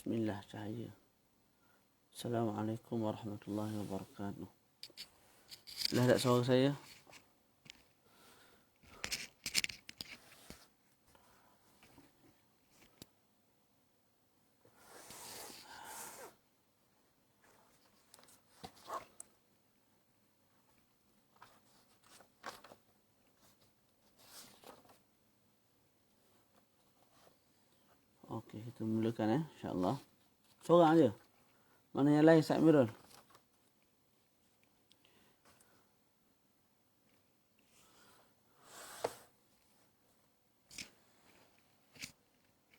Bismillah, cahaya. Assalamualaikum warahmatullahi wabarakatuh. Dah tak suara saya? Okey, kita mulakan insya-Allah. Seorang aja. Mana yang lain, Ustaz Mirul?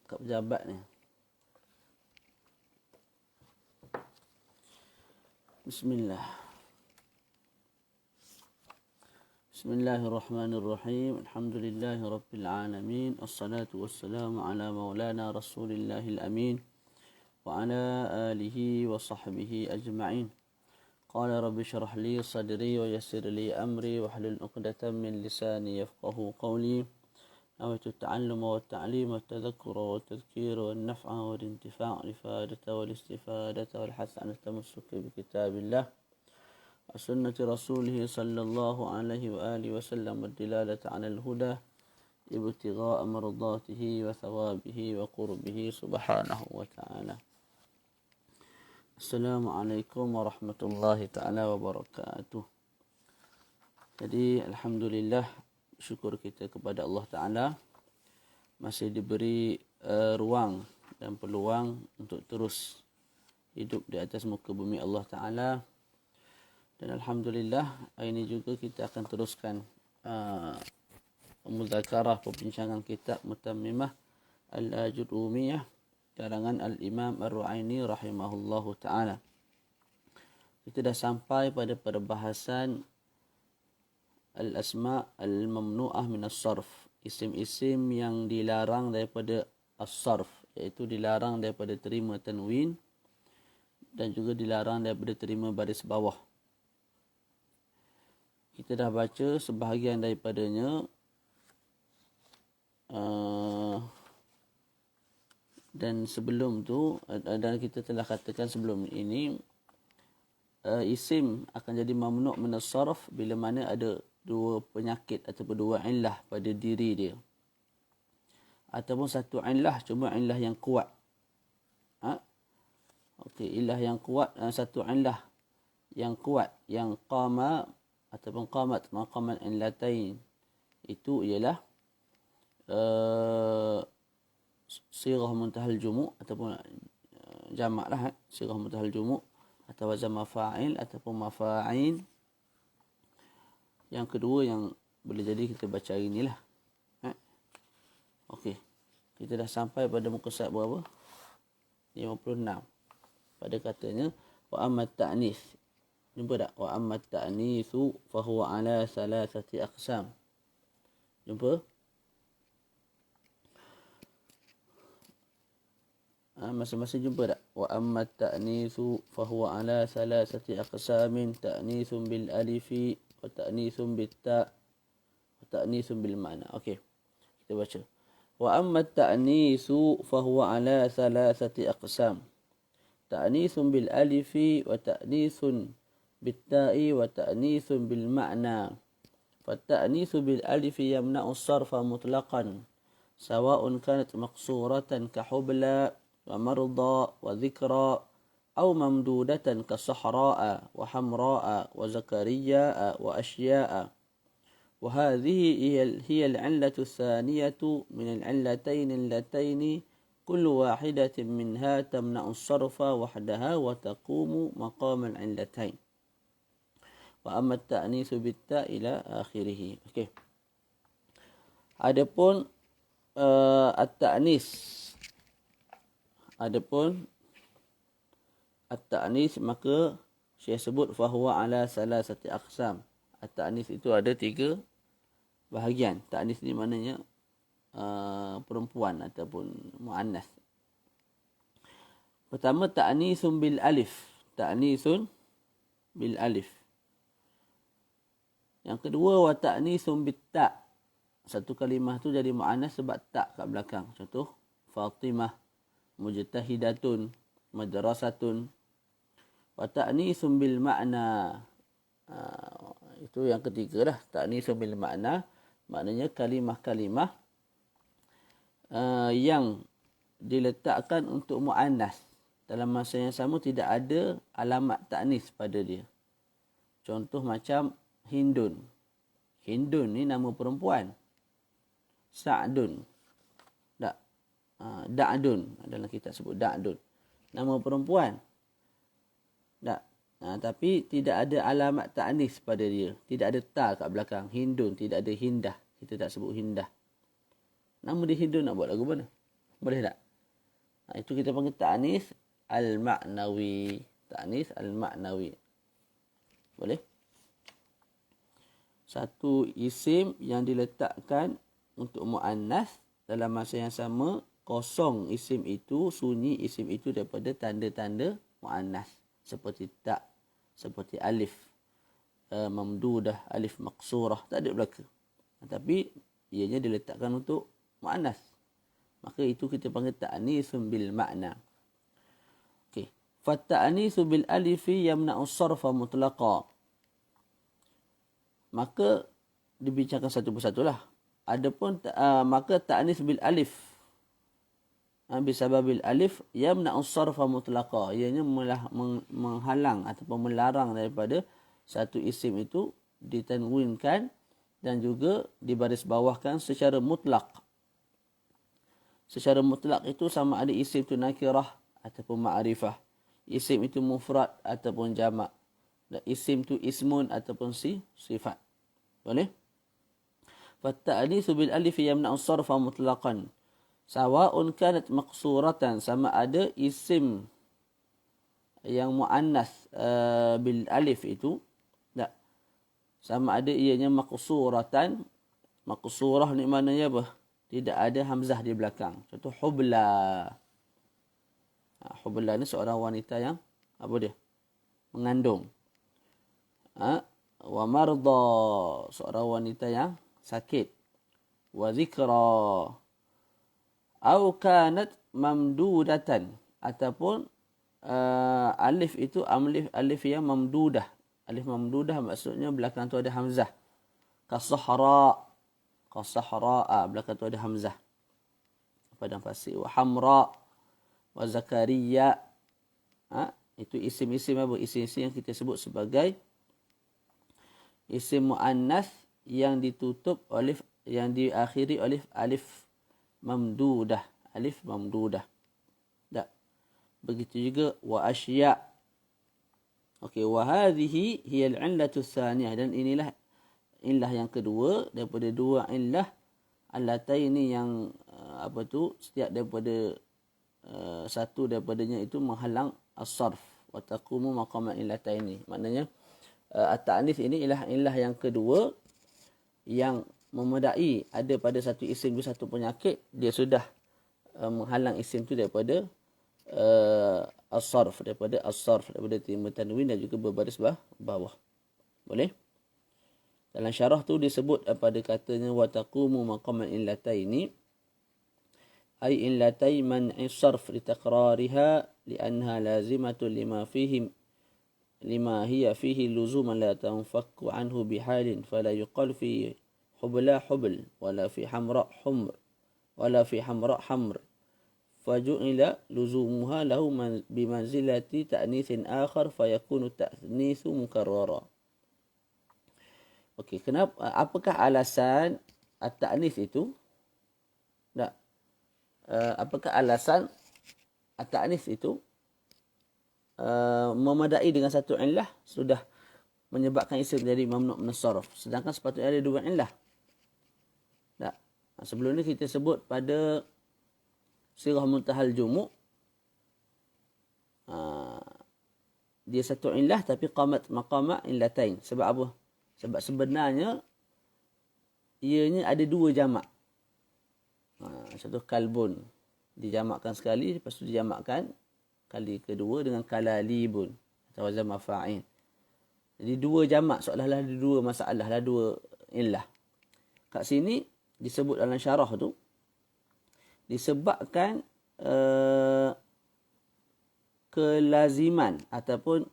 Kat pejabat ni. Bismillah. Bismillahirrahmanirrahim. Alhamdulillahi rabbil alamin. Assalatu wassalamu ala maulana Rasulillahil amin wa ala alihi wa sahbihi ajma'in. Qala rabbi shrah li sadri wa yassir li amri wa hlul 'uqdatam min lisani yafqahu qawli. نويت التعلم والتعليم والتذكر والتذكير والنفع والانتفاع والإفادة والاستفادة والحث على التمسك بكتاب الله وسنة رسوله صلى الله عليه وآله وسلم والدلالة على الهدى ابتغاء مرضاته وثوابه وقربه سبحانه وتعالى. السلام عليكم ورحمة الله تعالى وبركاته. Jadi alhamdulillah, syukur kita kepada Allah Ta'ala masih diberi ruang dan peluang untuk terus hidup di atas muka bumi Allah Ta'ala. Dan alhamdulillah, hari ini juga kita akan teruskan muzakarah perbincangan kitab Mutammimah Al-Ajurumiyah karangan Al-Imam Ar-Ru'aini rahimahullahu ta'ala. Kita dah sampai pada perbahasan al-asma' al-mamnu'ah min as-sarf, isim-isim yang dilarang daripada as-sarf, iaitu dilarang daripada terima tanwin dan juga dilarang daripada terima baris bawah. Kita dah baca sebahagian daripadanya dan sebelum tu, dan kita telah katakan sebelum ini, isim akan jadi mamnu' min as-sarf bila mana ada dua penyakit ataupun dua illah pada diri dia, ataupun satu illah cuma illah yang kuat. Okey, illah yang kuat, satu illah yang kuat yang qama ataupun qamat maqaman illatain, itu ialah sirah muntahal jumu' ataupun jamak lah, sirah muntahal jumu' atau wazan mafa'il ataupun mafa'in. Yang kedua yang boleh jadi kita baca hari ni lah. Okey, kita dah sampai pada muka surat berapa? 56. Pada katanya wa amma ta'nis. Jumpa tak? Wa amma ta'nisu fa huwa ala salasati aqsam. Jumpa? Masing-masing jumpa tak? Wa amma ta'nisu fa huwa ala salasati aqsamin, ta'nisun bil alifi wa ta'nisun bit ta' wa ta'nisun bil ma'na. Okey, kita baca. Wa amma ta'nisu fa huwa ala salasati aqsam, ta'nisun bil alifi wa ta'nisun bit ta'i wa ta'nisun bil ma'na. Fa ta'nisu bil alifi yamna'u as-sarfa mutlaqan sawa'un kanat maqsuratan ka hubla wa marda wa dhikra أو ممدودة كصحراء وحمراء وزكرياء وأشياء. وهذه هي العلة الثانية من العلتين اللتين كل واحدة منها تمنع الصرف وحدها وتقوم مقام العلتين. وأما التأنيث بالتاء إلى آخره. Okay. Adapun at-ta'nis, adapun at-ta'nis, maka Syekh sebut fahuwa ala salasati aqsam. At-ta'nis itu ada 3 bahagian. Ta'nis ni maknanya perempuan ataupun muannas. Pertama, ta'nisun bil alif. Ta'nisun bil alif. Yang kedua, wa ta'nisun bit ta'. Satu kalimah tu jadi muannas sebab tak kat belakang. Contoh Fatimah, mujtahidatun, madrasatun. Wa ta'nitsun bil makna. Itu yang ketiga lah, ta'nitsun bil makna. Maknanya kalimah-kalimah yang diletakkan untuk mu'annas. Dalam masa yang sama tidak ada alamat ta'nis pada dia. Contoh macam Hindun. Hindun ni nama perempuan. Sa'dun. Da'dun. Dalam kitab sebut Da'dun. Nama perempuan. Tapi tidak ada alamat ta'nis pada dia. Tidak ada ta kat belakang. Hindun. Tidak ada Hindah. Kita tak sebut Hindah. Nama dia Hindun nak buat lagu mana? Boleh tak? Itu kita panggil ta'nis al-ma'nawi. Ta'nis al-ma'nawi. Boleh? Satu isim yang diletakkan untuk mu'annas dalam masa yang sama, kosong isim itu, sunyi isim itu daripada tanda-tanda mu'annas. Seperti tak, seperti alif mamdudah, alif maqsurah. Tak ada belaka. Tapi ianya diletakkan untuk mu'annas. Maka itu kita panggil ta'nisun bil makna. Okey. Fatta'nisu bil alifi yamna'u sarfa mutlaqa. Maka dibincangkan satu persatulah. Adapun maka ta'nis bil alif bisababil alif yamna'u sarfa mutlaqa. Ianya menghalang ataupun melarang daripada satu isim itu ditanwinkan dan juga dibarisbawahkan secara mutlak. Secara mutlak itu sama ada isim itu nakirah ataupun ma'rifah. Isim itu mufrad ataupun jamak. Dan isim itu ismun ataupun sifat. Boleh? Fatta'nisu bil alif yamna'u sarfa mutlaqan. Sawa'un kanat maqsuratan, sama ada isim yang muannas bil alif itu tak, sama ada ianya maqsuratan. Maqsurah ni maknanya apa? Tidak ada hamzah di belakang. Contoh hubla. Hubla ni seorang wanita yang apa dia? Mengandung. Wa marda, seorang wanita yang sakit. Wa zikra. Au kanat mamdudatan, ataupun alif itu alif yang mamdudah. Alif mamdudah maksudnya belakang tu ada hamzah. Kasahra, belakang tu ada hamzah. Padang pasir. Wa hamra, wa zakaria. Itu isim-isim apa? Isim-isim yang kita sebut sebagai isim muannas yang ditutup oleh, yang diakhiri oleh alif mamdudah. Alif mamdudah. Tak. Begitu juga wa asya. Okey, wa hadhihi hiya al-'illatu tsaniyah, dan inilah illah yang kedua daripada dua illah allataini yang setiap daripada satu daripadanya itu menghalang as-sarf wa taqumu maqama illataini. Maknanya at-ta'nis ini ialah illah yang kedua yang memedai ada pada satu isim itu satu penyakit, dia sudah menghalang isim itu daripada as-sarf, daripada timba tanwin dan juga berbaris bawah. Boleh? Dalam syarah tu disebut pada katanya wa taqumu maqaman illataini ay illatai man'i sarf li taqrariha li'annaha lazimatun lima hiya fihi luzuman la tanfakku anhu bihalin fala yuqal fi hubla hubl wala fi hamra humr wala fi hamra hamr faju'ila luzumuha lahu bimanzilati ta'nithin akhar fayakunu ta'nithu mukarrara. Okey, kenapa, apakah alasan at-ta'nits itu? Tak. Apakah alasan at-ta'nits itu memadai dengan satu illah sudah menyebabkan isim jadi mamnu' min as-sarf, sedangkan sepatutnya ada dua illah. Tak. Sebelum ni kita sebut pada sirah muntahal jumu' dia satu illah tapi qamat maqama illatain. Sebab apa? Sebab sebenarnya ianya ada dua jamak. Contoh kalbun dijamakkan sekali, lepas tu dijamakkan kali kedua dengan kalalibun atau wazan mafa'in. Jadi dua jamak, seolah-olah ada dua masalah, ada dua illah. Kat sini disebut dalam syarah tu disebabkan kelaziman ataupun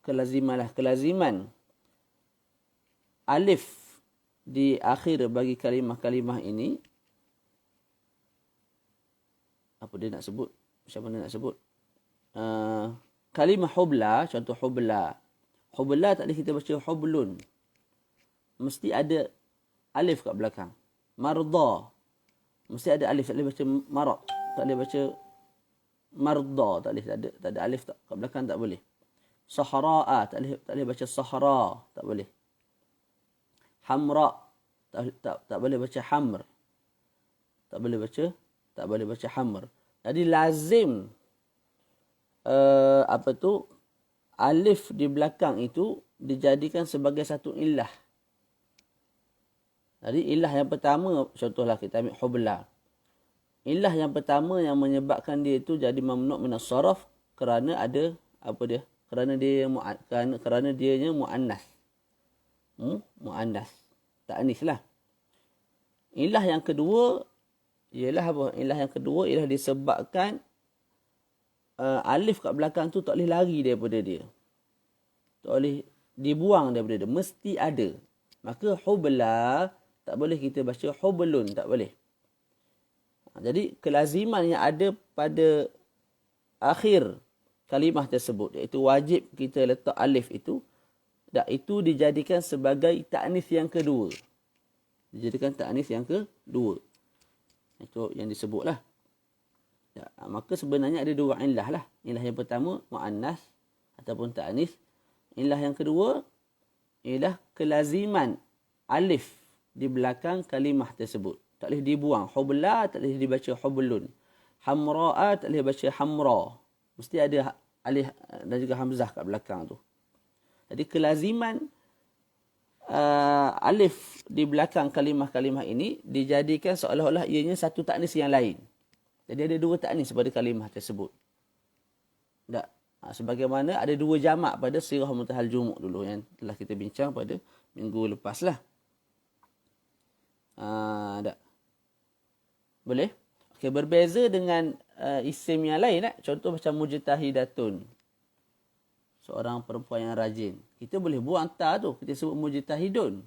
kelaziman alif di akhir bagi kalimah-kalimah ini. Apa dia nak sebut? Macam mana nak sebut? Kalimah hubla, contoh hubla. Hubla tak boleh kita baca hublun. Mesti ada alif kat belakang. Marda. Mesti ada alif. Tak boleh baca marad. Tak boleh baca marda. Tak boleh. Tak ada alif kat belakang, tak boleh. Sahra'a. Tak boleh baca sahra. Tak boleh. Hamra. Tak boleh baca hamr. Tak boleh baca hamr. Jadi lazim alif di belakang itu dijadikan sebagai satu illah. Jadi illah yang pertama, contohlah kita ambil hubla. Illah yang pertama yang menyebabkan dia itu jadi mamnu' min as-sarf kerana ada apa dia? Kerana dianya muannas. Muannas. Ta'nis lah. Illah yang kedua ialah apa? Illah yang kedua ialah disebabkan alif kat belakang tu tak boleh lari daripada dia. Tak boleh dibuang daripada dia. Mesti ada. Maka hubla tak boleh kita baca hublun. Tak boleh. Jadi kelaziman yang ada pada akhir kalimah tersebut, iaitu wajib kita letak alif itu, itu dijadikan sebagai ta'nis yang kedua. Dijadikan ta'nis yang kedua. Itu yang disebutlah. Ya, maka sebenarnya ada dua illah lah. Illah yang pertama muannas ataupun ta'nis. Illah yang kedua ialah kelaziman alif di belakang kalimah tersebut. Tak boleh dibuang. Hubla tak boleh dibaca hublun. Hamra'a tak boleh baca hamra. Mesti ada alif dan juga hamzah kat belakang tu. Jadi kelaziman alif di belakang kalimah-kalimah ini dijadikan seolah-olah ianya satu ta'nis yang lain. Jadi ada dua ta'nis pada kalimah tersebut. Tak. Sebagaimana ada dua jamak pada sirah muntahal jumuk dulu yang telah kita bincang pada minggu lepas lah. Tak. Boleh? Okey, berbeza dengan isim yang lain. Contoh macam mujtahidatun. Seorang perempuan yang rajin. Kita boleh buang ta tu. Kita sebut mujtahidun.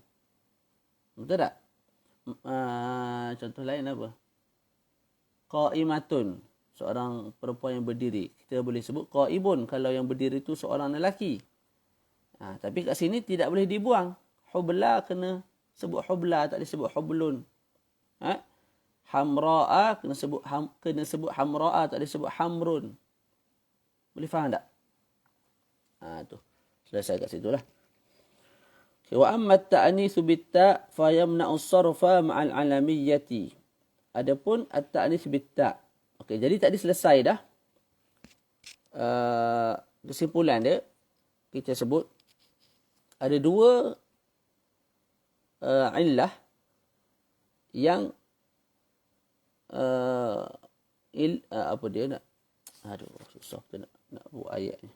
Betul tak? Contoh lain apa? Qa'imatun. Seorang perempuan yang berdiri. Kita boleh sebut qa'ibun. Kalau yang berdiri tu seorang lelaki. Tapi kat sini tidak boleh dibuang. Hubla kena sebut hubla. Tak boleh sebut hublun. Hamra'a kena sebut hamra'a. Tak boleh sebut hamrun. Boleh faham tak? Tu. Selesai kat situ lah. Wa amma at-ta'nitsu bit-ta' fa yamna'u as-sarfa ma'al 'alamiyyati. Adapun at-ta'nits bit-ta'. Okey, jadi tadi selesai dah. Kesimpulan dia kita sebut ada dua illah yang apa dia nak susah kita nak buat ayat ni.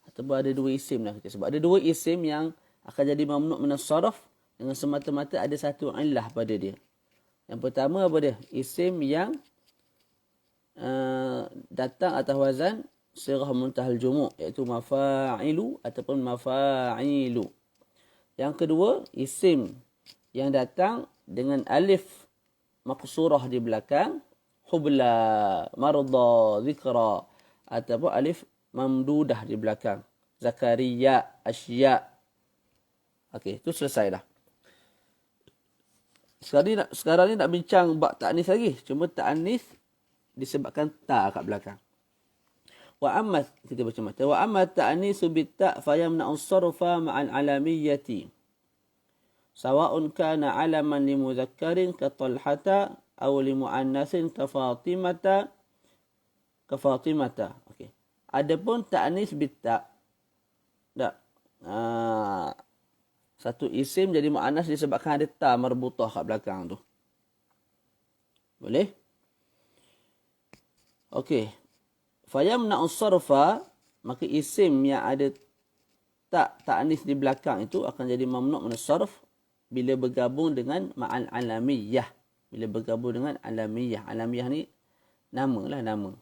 Ataupun ada dua isim lah kita sebut. Ada dua isim yang akan jadi mamnu' min as-sarf dengan semata-mata ada satu illah pada dia. Yang pertama apa dia? Isim yang datang atas wazan sirah muntahal jumuk, iaitu mafa'ilu ataupun mafa'ilu. Yang kedua, isim yang datang dengan alif maqsurah di belakang, hubla, marda, zikra, ataupun alif mamdudah di belakang, Zakaria, Asya. Okey, itu selesai dah. Sekarang ni nak bincang bab ta'nis lagi. Cuma ta'nis disebabkan ta kat belakang. Wa amma, kita baca mata. Wa amma ta'nisu bit-ta' fa yamna'u as-sarfa ma'al 'alamiyyati. Sawa'un kana 'alaman li mudzakkarin ka Talhata aw li mu'annasin ka Fatimata. Okey. Adapun ta'nis bit-ta'. Tak. Satu isim jadi mu'annas disebabkan ada ta marbutah kat belakang tu. Boleh? Okey. Fayamna'u sarfa, maka isim yang ada tak ta'anis di belakang itu akan jadi mamnu' min as-sarf bila bergabung dengan ma'al alamiyah. Bila bergabung dengan alamiyah. Alamiyah ni nama lah, nama.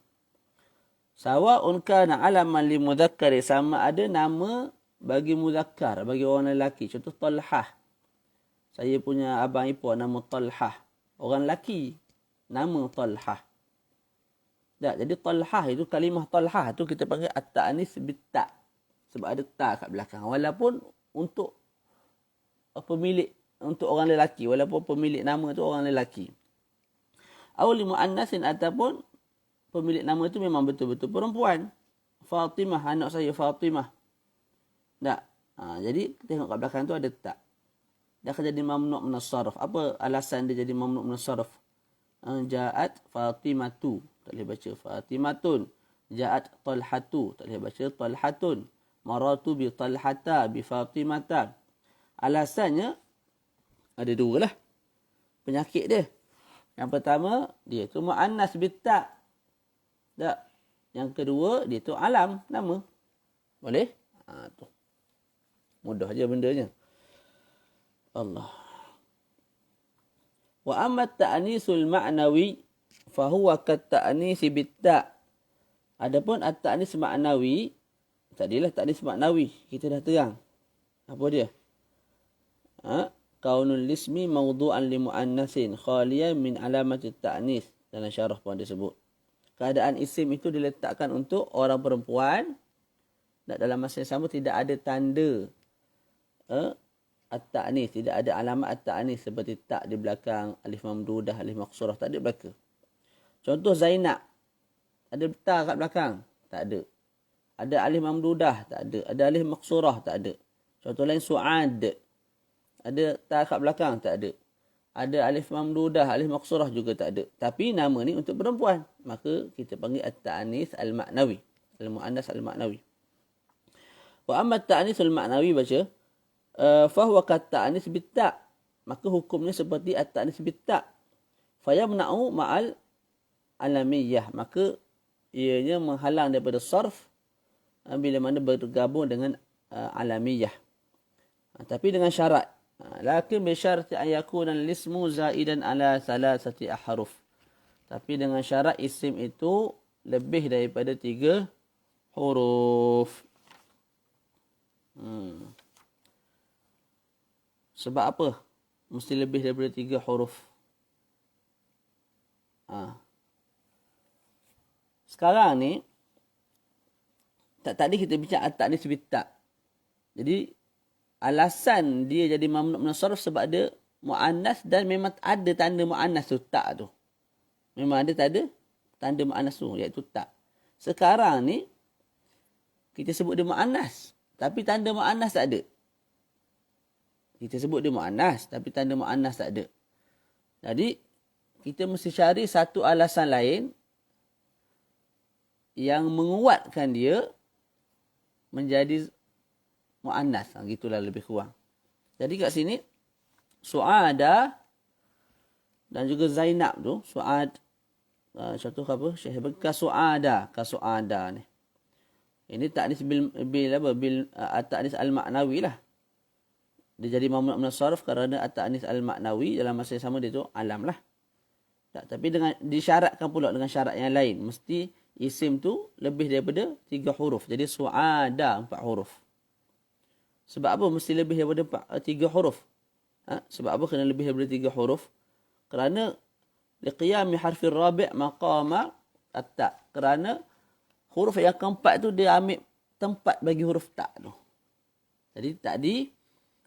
Sawa'un kana alaman li mudzakkari, sama ada nama bagi muzakkar, bagi orang lelaki. Contoh Talhah. Saya punya abang ipar nama Talhah. Orang lelaki, nama Talhah. Tak, jadi Talhah itu, kalimah Talhah tu kita panggil at-ta'anis bit-ta'. Sebab ada ta kat belakang. Walaupun untuk pemilik, untuk orang lelaki. Walaupun pemilik nama tu orang lelaki. Awli mu'annasin, ataupun pemilik nama tu memang betul-betul perempuan. Fatimah, anak saya Fatimah. Tak. Jadi tengok kat belakang tu ada ta. Dia akan jadi mamnu' min as-sarf. Apa alasan dia jadi mamnu' min as-sarf? Ja'at Fatimatu. Tak boleh baca Fatimatun. Ja'at Talhatu. Tak boleh baca Talhatun. Maratu bi Talhata bi Fatimata. Alasannya ada dua lah penyakit dia. Yang pertama, dia tu mu'annas bit-ta'. Tak. Yang kedua, dia tu alam, nama. Boleh? Tu. Mudah je bendanya. Allah. Wa amma at-ta'nisul ma'nawi fahuwa kat-ta'nisi bit-ta'. Adapun at-ta'nis ma'nawi, tadilah ta'nis ma'nawi, kita dah terang. Apa dia? Kaunul ismi mawdu'an li mu'annasin khaliyan min alamati at-ta'nis. Dalam syarah pun disebut. Keadaan isim itu diletakkan untuk orang perempuan dan dalam masa yang sama tidak ada tanda at-ta'nis, tidak ada alamat at-ta'nis seperti tak di belakang, alif mamdudah, alif maqsurah, tak ada belaka. Contoh Zainab, ada ta kat belakang? Tak ada. Ada alif mamdudah? Tak ada. Ada alif maqsurah? Tak ada. Contoh lain Su'ad, ada ta kat belakang? Tak ada. Ada alif mamdudah, alif maqsurah juga tak ada. Tapi nama ni untuk perempuan, maka kita panggil at-ta'nis al-ma'nawi, al-mu'annas al-ma'nawi. Wa amma at-ta'nis al-ma'nawi, baca fahuwa kat-ta'nis bit-ta', maka hukumnya seperti at-ta'nis bit-ta'. Fayamna'u ma'al alamiyah, maka ianya menghalang daripada sarf bila mana bergabung dengan alamiyah. Tapi dengan syarat, lakin bi syarti an yakuna al-ismu zaidan ala salasati ahruf. Tapi dengan syarat isim itu lebih daripada 3 huruf. Sebab apa mesti lebih daripada 3 huruf? Sekarang ni, tadi kita bincang at-ta'nis bit-ta'. Jadi, alasan dia jadi mamnu' min as-sarf sebab ada mu'annas dan memang ada tanda mu'annas tu, ta' tu. Memang ada tanda mu'annas tu, iaitu ta'. Sekarang ni, kita sebut dia mu'annas, tapi tanda mu'annas tak ada. Kita sebut dia mu'annas, tapi tanda mu'annas tak ada. Jadi, kita mesti cari satu alasan lain yang menguatkan dia menjadi mu'annas. Gitulah lebih kurang. Jadi kat sini, Su'ada dan juga Zainab tu, Su'ad, contoh apa? Syekh Su'ada, Su'ada ni. Ini ta'nis bil at-ta'nis al-ma'nawi lah. Dia jadi mamnu' min as-sarf kerana at-ta'nis al-ma'nawi, dalam masa yang sama dia tu alam lah. Tapi dengan disyaratkan pula dengan syarat yang lain. Mesti isim tu lebih daripada 3 huruf. Jadi Su'ada 4 huruf. Sebab apa mesti lebih daripada 3 huruf? Sebab apa kena lebih daripada 3 huruf? Kerana liqiyami harfi rabi' maqama at-ta'. Kerana huruf yang keempat tu dia ambil tempat bagi huruf ta' tu. Jadi tadi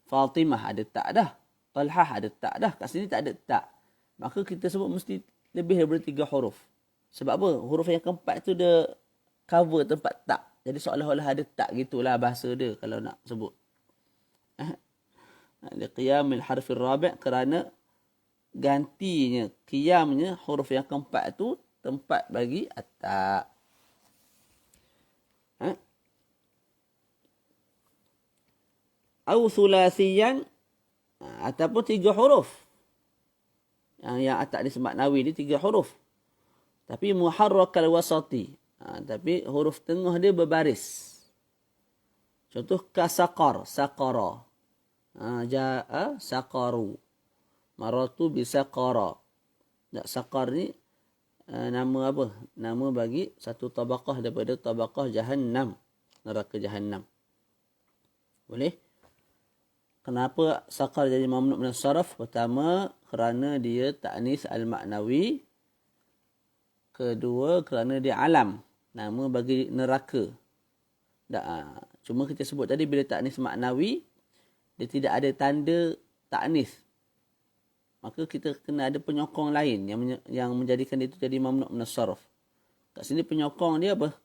Fatimah ada ta' dah. Talhah ada ta' dah. Kat sini tak ada ta'. Maka kita sebut mesti lebih daripada 3 huruf. Sebab apa? Huruf yang keempat tu dia cover tempat ta'. Jadi seolah-olah ada ta' gitulah bahasa dia kalau nak sebut. Liqiyamil harfi rabi' kerana gantinya, qiyamnya huruf yang keempat tu tempat bagi at-ta'. Au sulasiyan, ataupun 3 huruf. Yang at-ta'nis ma'nawi ni 3 huruf. Tapi muharrakal wasati. Tapi huruf tengah dia berbaris. Contoh kasaqar, saqara. Ja'a saqaru. Maratu bisaqara. Tak, saqar ni nama apa? Nama bagi satu tabaqah daripada tabaqah Jahannam. Neraka Jahannam. Boleh? Kenapa saqar jadi mamnu' min as-sarf? Pertama, kerana dia ta'nis al-ma'nawi. Kedua, kerana dia alam. Nama bagi neraka. Cuma kita sebut tadi bila ta'nis ma'nawi, dia tidak ada tanda ta'nis. Maka kita kena ada penyokong lain yang menjadikan dia itu jadi mamnu' min as-sarf. Kat sini penyokong dia apa?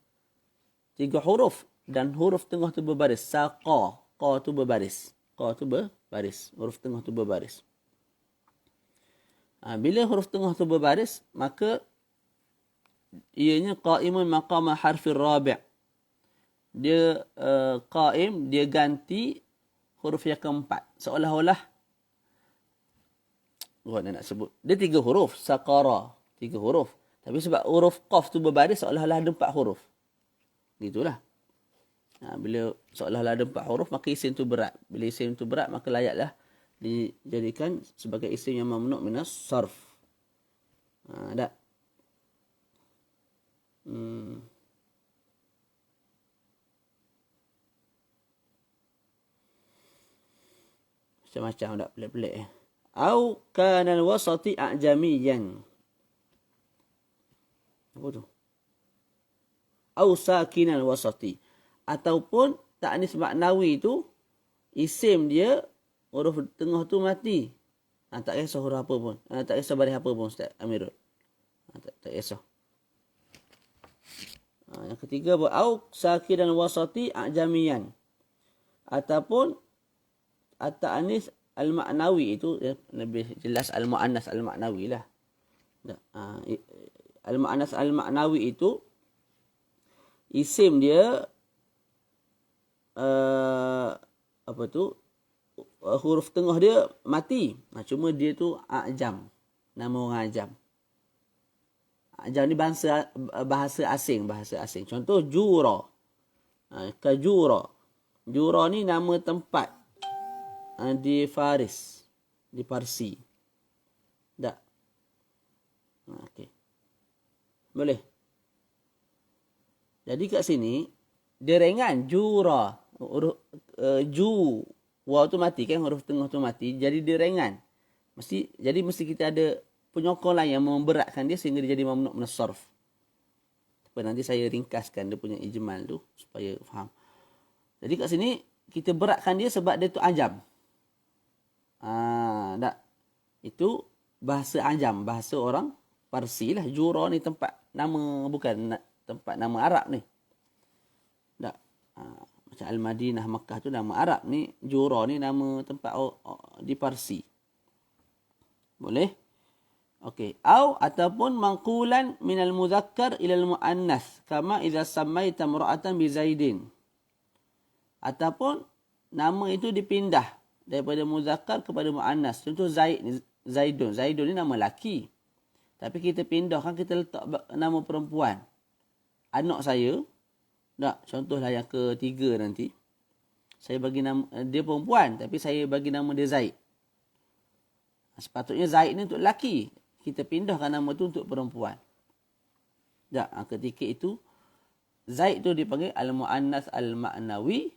3 huruf. Dan huruf tengah tu berbaris. Saqa. Qa tu berbaris. Qa tu berbaris. Huruf tengah tu berbaris. Bila huruf tengah tu berbaris, maka ianya qa'imun maqama harfir rabi'. Dia qa'im, dia ganti huruf yang keempat. Seolah-olah nak sebut. Dia 3 huruf. Saqara. 3 huruf. Tapi sebab huruf qaf tu berbaris, seolah-olah ada 4 huruf. Gitulah. Bila seolah-olah ada 4 huruf, maka isim tu berat. Bila isim tu berat, maka layaklah dijadikan sebagai isim yang mamnu' minas sarf. Tak? Macam-macam tak, pelik-pelik. Au kana al-wasati a'jamiyan. Apa tu? Au sakin al-wasati. Ataupun ta'nis maknawi tu, isim dia, huruf tengah tu mati. Tak kisah huruf apa pun. Tak kisah baris apa pun, Ustaz Amirul. Tak kisah. Yang ketiga, au sakin al-wasati a'jamiyan. Ataupun at-ta'nis al-ma'nawi itu lebih jelas al-mu'annas al-ma'nawi lah. Al-mu'annas al-ma'nawi itu isim dia huruf tengah dia mati. Cuma dia tu a'jam. Nama orang a'jam. A'jam ni bahasa asing. Contoh jura. Kajura. Jura ni nama tempat di Faris, di Parsi. Tak? Okey. Boleh. Jadi kat sini dia ringan, jura. Ju, waw tu mati kan, huruf tengah tu mati, jadi dia ringan. Mesti kita ada penyokong lain yang memberatkan dia sehingga dia jadi mamnu' min as-sarf. Nanti saya ringkaskan dia punya ijmal tu supaya faham. Jadi kat sini kita beratkan dia sebab dia tu ajam. Tak. Itu bahasa ajam, bahasa orang Parsi lah. Jura ni tempat nama, bukan tempat nama Arab ni. Tak. Macam Al-Madinah, Makkah tu nama Arab ni. Jura ni nama tempat di Parsi. Boleh? Okey. Au ataupun manqulan minal muzakkar ilal muannas kama idza sammaita imra'atan bi Zaidin. Ataupun nama itu dipindah daripada muzakkar kepada muannas. Contoh Zaidun. Zaidun ni nama laki. Tapi kita pindahkan, kita letak nama perempuan. Anak saya, tak, contohlah yang ketiga nanti. Saya bagi nama dia perempuan, tapi saya bagi nama dia Zaid. Sepatutnya Zaid ni untuk laki. Kita pindahkan nama tu untuk perempuan. Tak, ketika itu Zaid tu dipanggil al-muannas al-ma'nawi.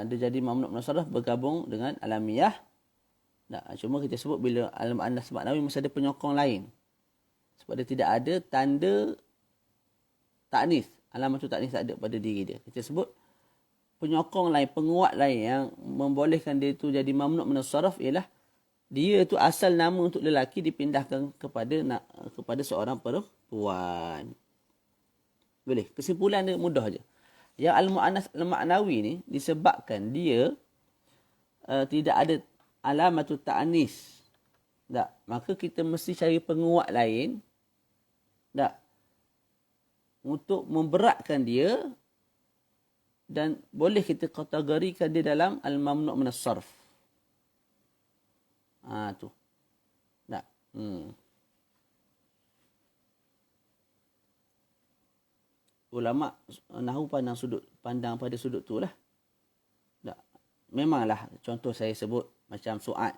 Dia jadi mamnu' min as-sarf bergabung dengan alamiah. Cuma kita sebut bila al-muannas ma'nawi mesti ada penyokong lain. Sebab dia tidak ada tanda ta'nis. Alamat tu ta'nis tak ada pada diri dia. Kita sebut penyokong lain, penguat lain yang membolehkan dia tu jadi mamnu' min as-sarf ialah dia tu asal nama untuk lelaki dipindahkan kepada seorang perempuan. Boleh. Kesimpulan dia mudah je. Yang al-mu'annas al-ma'nawi ni disebabkan dia tidak ada alamatut ta'nis. Tak. Maka kita mesti cari penguat lain. Tak. Untuk memberatkan dia. Dan boleh kita kategorikan dia dalam al-mamnu' min as-sarf. Tu. Tak. Ulama' Nahu pandang sudut pandang pada sudut tu lah. Tak. Memanglah contoh saya sebut macam Su'ad.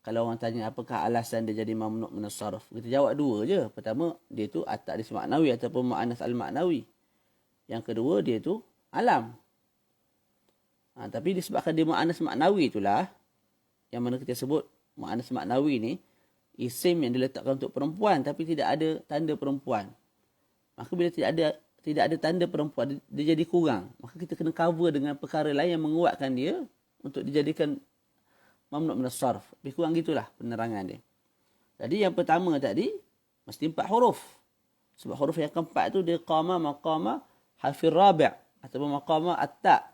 Kalau orang tanya apakah alasan dia jadi mamnu' min as-sarf, kita jawab dua je. Pertama, dia tu at-ta'nis maknawi ataupun mu'annas al-maknawi. Yang kedua, dia tu alam. Tapi disebabkan dia mu'annas maknawi itulah, yang mana kita sebut mu'annas maknawi ni, isim yang diletakkan untuk perempuan tapi tidak ada tanda perempuan. Maka bila tidak ada tanda perempuan, dia jadi kurang. Maka kita kena cover dengan perkara lain yang menguatkan dia untuk dijadikan mamnu' min as-sarf. Lebih kurang gitulah penerangan dia. Jadi yang pertama tadi, mesti 4 huruf. Sebab huruf yang keempat tu dia qama maqama harfir rabi' ataupun maqama at-ta'.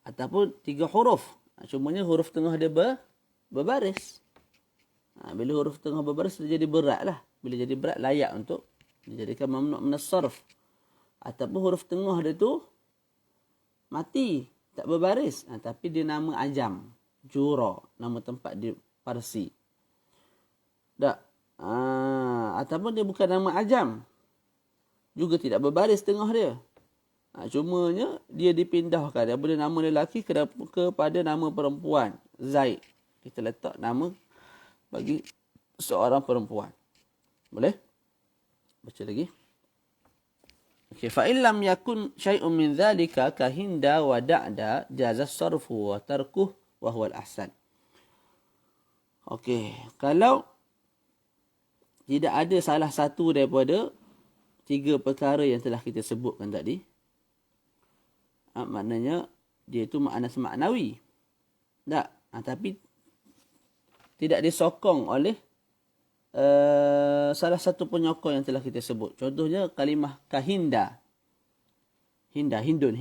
Ataupun 3 huruf. Cumanya huruf tengah dia berbaris. Bila huruf tengah berbaris, dia jadi berat lah. Bila jadi berat, layak untuk dijadikan mamnu' min as-sarf. Ataupun huruf tengah dia tu mati, tak berbaris. Tapi dia nama ajam. Jura, nama tempat di Parsi. Tak. Ataupun dia bukan nama ajam. Juga tidak berbaris tengah dia. Cumanya dia dipindahkan daripada nama lelaki kepada nama perempuan. Zaid. Kita letak nama bagi seorang perempuan. Boleh? Baca lagi. Okey, fa in lam yakun syai'un min dhalika ka hinda wa da'da jaza sarfu wa tarkuh wa huwa al-ahsan. Okey, kalau tidak ada salah satu daripada 3 perkara yang telah kita sebutkan tadi, maknanya dia itu mu'annas maknawi. Tak, tapi tidak disokong oleh salah satu penyokong yang telah kita sebut. Contohnya kalimah kahinda. Hinda, hindun.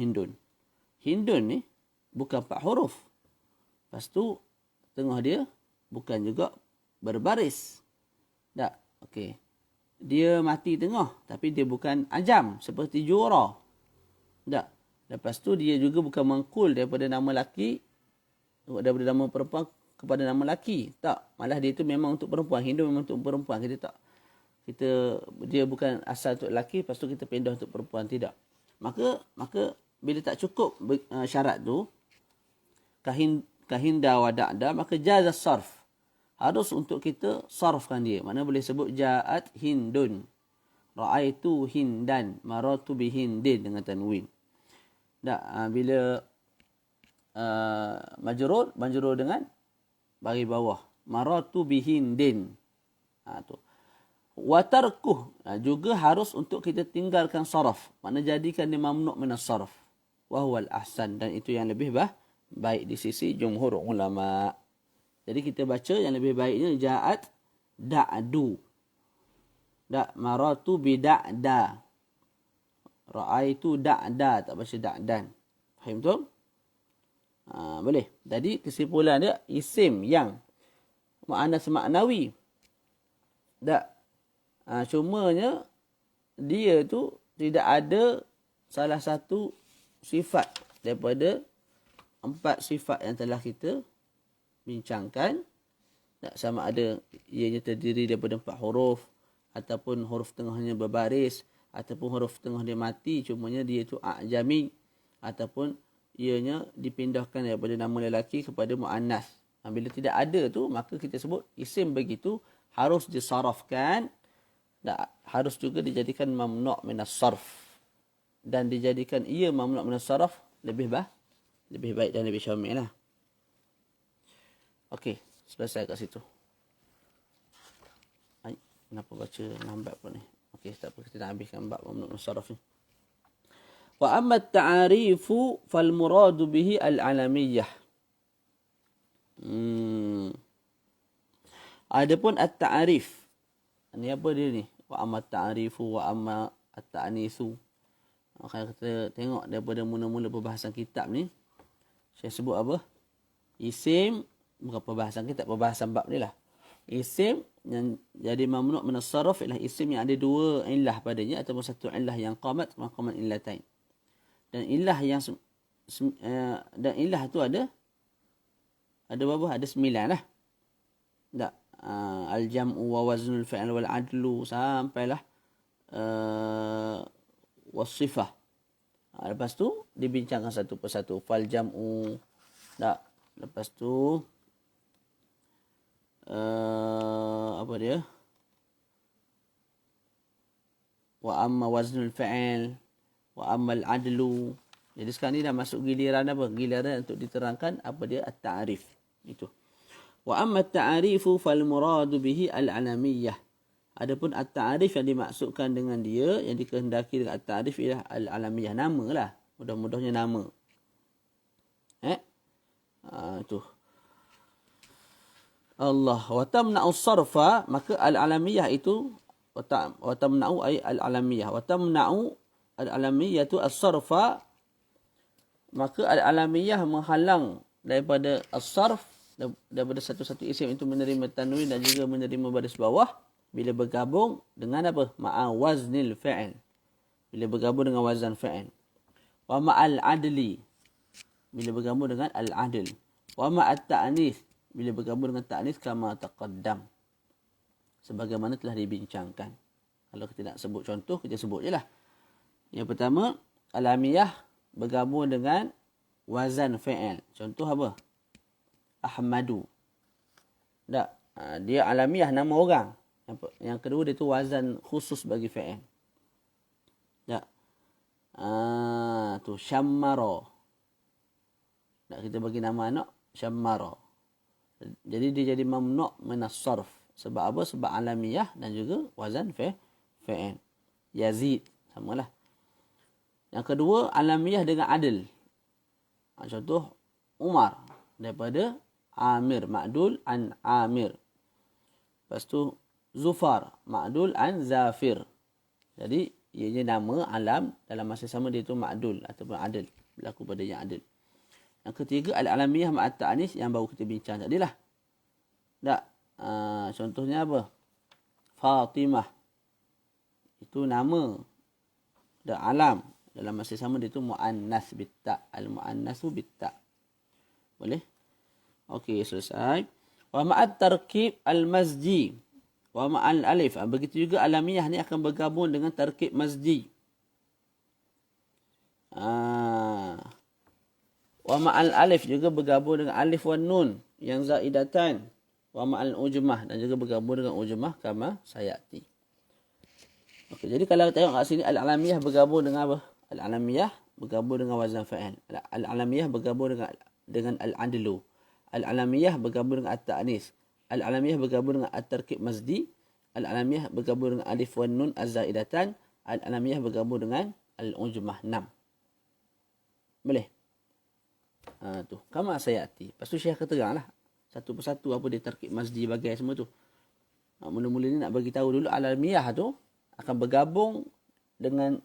Hindun ni bukan 4 huruf. Lepas tu tengah dia bukan juga berbaris. Tak, okey. Dia mati tengah tapi dia bukan ajam seperti jura. Tak. Lepas tu dia juga bukan mangkul daripada nama laki daripada nama perempuan kepada nama laki. Tak, malah dia itu memang untuk perempuan. Hindu memang untuk perempuan. Dia bukan asal untuk laki, lepas tu kita pindah untuk perempuan. Tidak. Maka bila tak cukup syarat tu, kahinda wa da'da, maka jaza sarf. Harus untuk kita sarfkan dia. Mana boleh sebut ja'at hindun. Ra'aitu hindan. Maratu bihindin dengan tanwin. Tak, bila majrur dengan bagi bawah. Maratu bihindin. Tu. Wa tarkuh. Juga harus untuk kita tinggalkan saraf. Makna jadikan dia mamnu' min as-sarf. Wa huwa al-ahsan. Dan itu yang lebih baik di sisi jumhur ulama. Jadi kita baca yang lebih baiknya ja'at da'du. Maratu bida'da. Ra'aitu da'da. Tak baca da'dan. Faham tu? Boleh. Jadi kesimpulan dia isim yang mu'annas maknawi. Tak. Cumanya dia tu tidak ada salah satu sifat daripada 4 sifat yang telah kita bincangkan. Tak, sama ada ianya terdiri daripada 4 huruf ataupun huruf tengahnya berbaris ataupun huruf tengah dia mati, cumanya dia itu a'jami ataupun ianya dipindahkan daripada nama lelaki kepada mu'annas. Bila tidak ada tu, maka kita sebut isim begitu harus disarafkan, harus juga dijadikan mamnu' min as-sarf. Dan dijadikan ia mamnu' min as-sarf lebih baik dan lebih syami' lah. Okey, selesai kat situ. Kenapa baca lambat pula ni? Okey, tak apa, kita nak habiskan bab mamnu' min as-sarf ni. Wa amma at-ta'arifu fal muradu bihi al-alamiyah. Adapun at-ta'arif. Ini apa dia ni? Wa amma at-ta'arifu wa amma at-ta'nisu. Kalau kita tengok daripada mula-mula perbahasan kitab ni, saya sebut apa? Isim, bukan perbahasan kitab, perbahasan bab ni lah. Isim yang jadi mamnu' min as-sarf ialah isim yang ada 2 illah padanya ataupun 1 illah yang qamat maqaman illatain. Dan illah yang dan illah tu ada berapa? Ada 9 lah. Tak. Al-jam'u wa waznul fi'l wal adlu sampailah was-sifah. Lepas tu dibincangkan satu persatu. Fal jam'u. Tak. Lepas tu apa dia? Wa amma waznul fa'il wa amma al-adlu. Jadi sekarang ni dah masuk giliran apa? Giliran untuk diterangkan apa dia at-ta'rif. Itu. Wa amma at-ta'rifu fal muradu bihi al-alamiyah. Adapun at-ta'rif yang dimaksudkan dengan dia, yang dikehendaki dengan at-ta'rif ialah al-alamiyah, nama lah. Mudah-mudahnya nama. Itu. Allah wa tamna'u sarfa, maka al-alamiyah itu wa tamna'u ay al-alamiyah. Wa tamna'u al-alamiyah tu as-sarfa, maka al-alamiyah menghalang daripada as-sarf, daripada satu-satu isim itu menerima tanwin dan juga menerima baris bawah bila bergabung dengan apa? Ma'a waznil fa'il. Bila bergabung dengan wazan fa'il. Wa ma'al adli. Bila bergabung dengan al-adl. Wa ma'at ta'anis. Bila bergabung dengan ta'anis kama taqaddam. Sebagaimana telah dibincangkan. Kalau kita nak sebut contoh, kita sebut je lah. Yang pertama, alamiyah bergabung dengan wazan fa'il. Contoh apa? Ahmadu. Tak. Dia alamiyah, nama orang. Yang kedua, dia tu wazan khusus bagi fa'il. Tak. Tu syammara. Tak, kita bagi nama anak syammara. Jadi dia jadi mamnu' minas sarf. Sebab apa? Sebab alamiyah dan juga wazan fa'il. Yazid. Samalah. Yang kedua, alamiyah dengan adil. Contoh, Umar. Daripada Amir. Ma'dul an Amir. Lepas tu, Zufar. Ma'dul an Zafir. Jadi, ianya nama, alam. Dalam masa sama dia tu ma'dul ataupun adil. Berlaku pada yang adil. Yang ketiga, al-alamiyah ma'at ta'anis yang baru kita bincang tadi lah. Tak? Contohnya apa? Fatimah. Itu nama. Dan alam. Dalam masa sama dia tu mu'annas bitta'. Al-mu'annasu bitta'. Boleh? Okey, selesai. Wa ma'at tarkib al-mazji. Wa ma'al alif. Begitu juga alamiyah ni akan bergabung dengan tarkib mazji. Wa ma'al alif juga bergabung dengan alif wan nun yang zaidatan. Wa ma'al ujmah dan juga bergabung dengan ujmah kama sayati. Okey, jadi kalau tengok kat sini al-alamiyah bergabung dengan apa? Al-alamiyah bergabung dengan wazan fa'il. Al-alamiyah bergabung dengan al-adlu. Al-alamiyah bergabung dengan at-ta'nis. Al-alamiyah bergabung dengan at-tarkib mazdi. Al-alamiyah bergabung dengan alif wan nun az-zaidatan. Al-alamiyah bergabung dengan al-ujmah 6. Boleh? Tu. Kama sayati. Lepas tu Syekh terang lah. Satu persatu apa dia tarkib mazdi bagai semua tu. Mula-mula ni nak bagi tahu dulu alamiyah tu akan bergabung dengan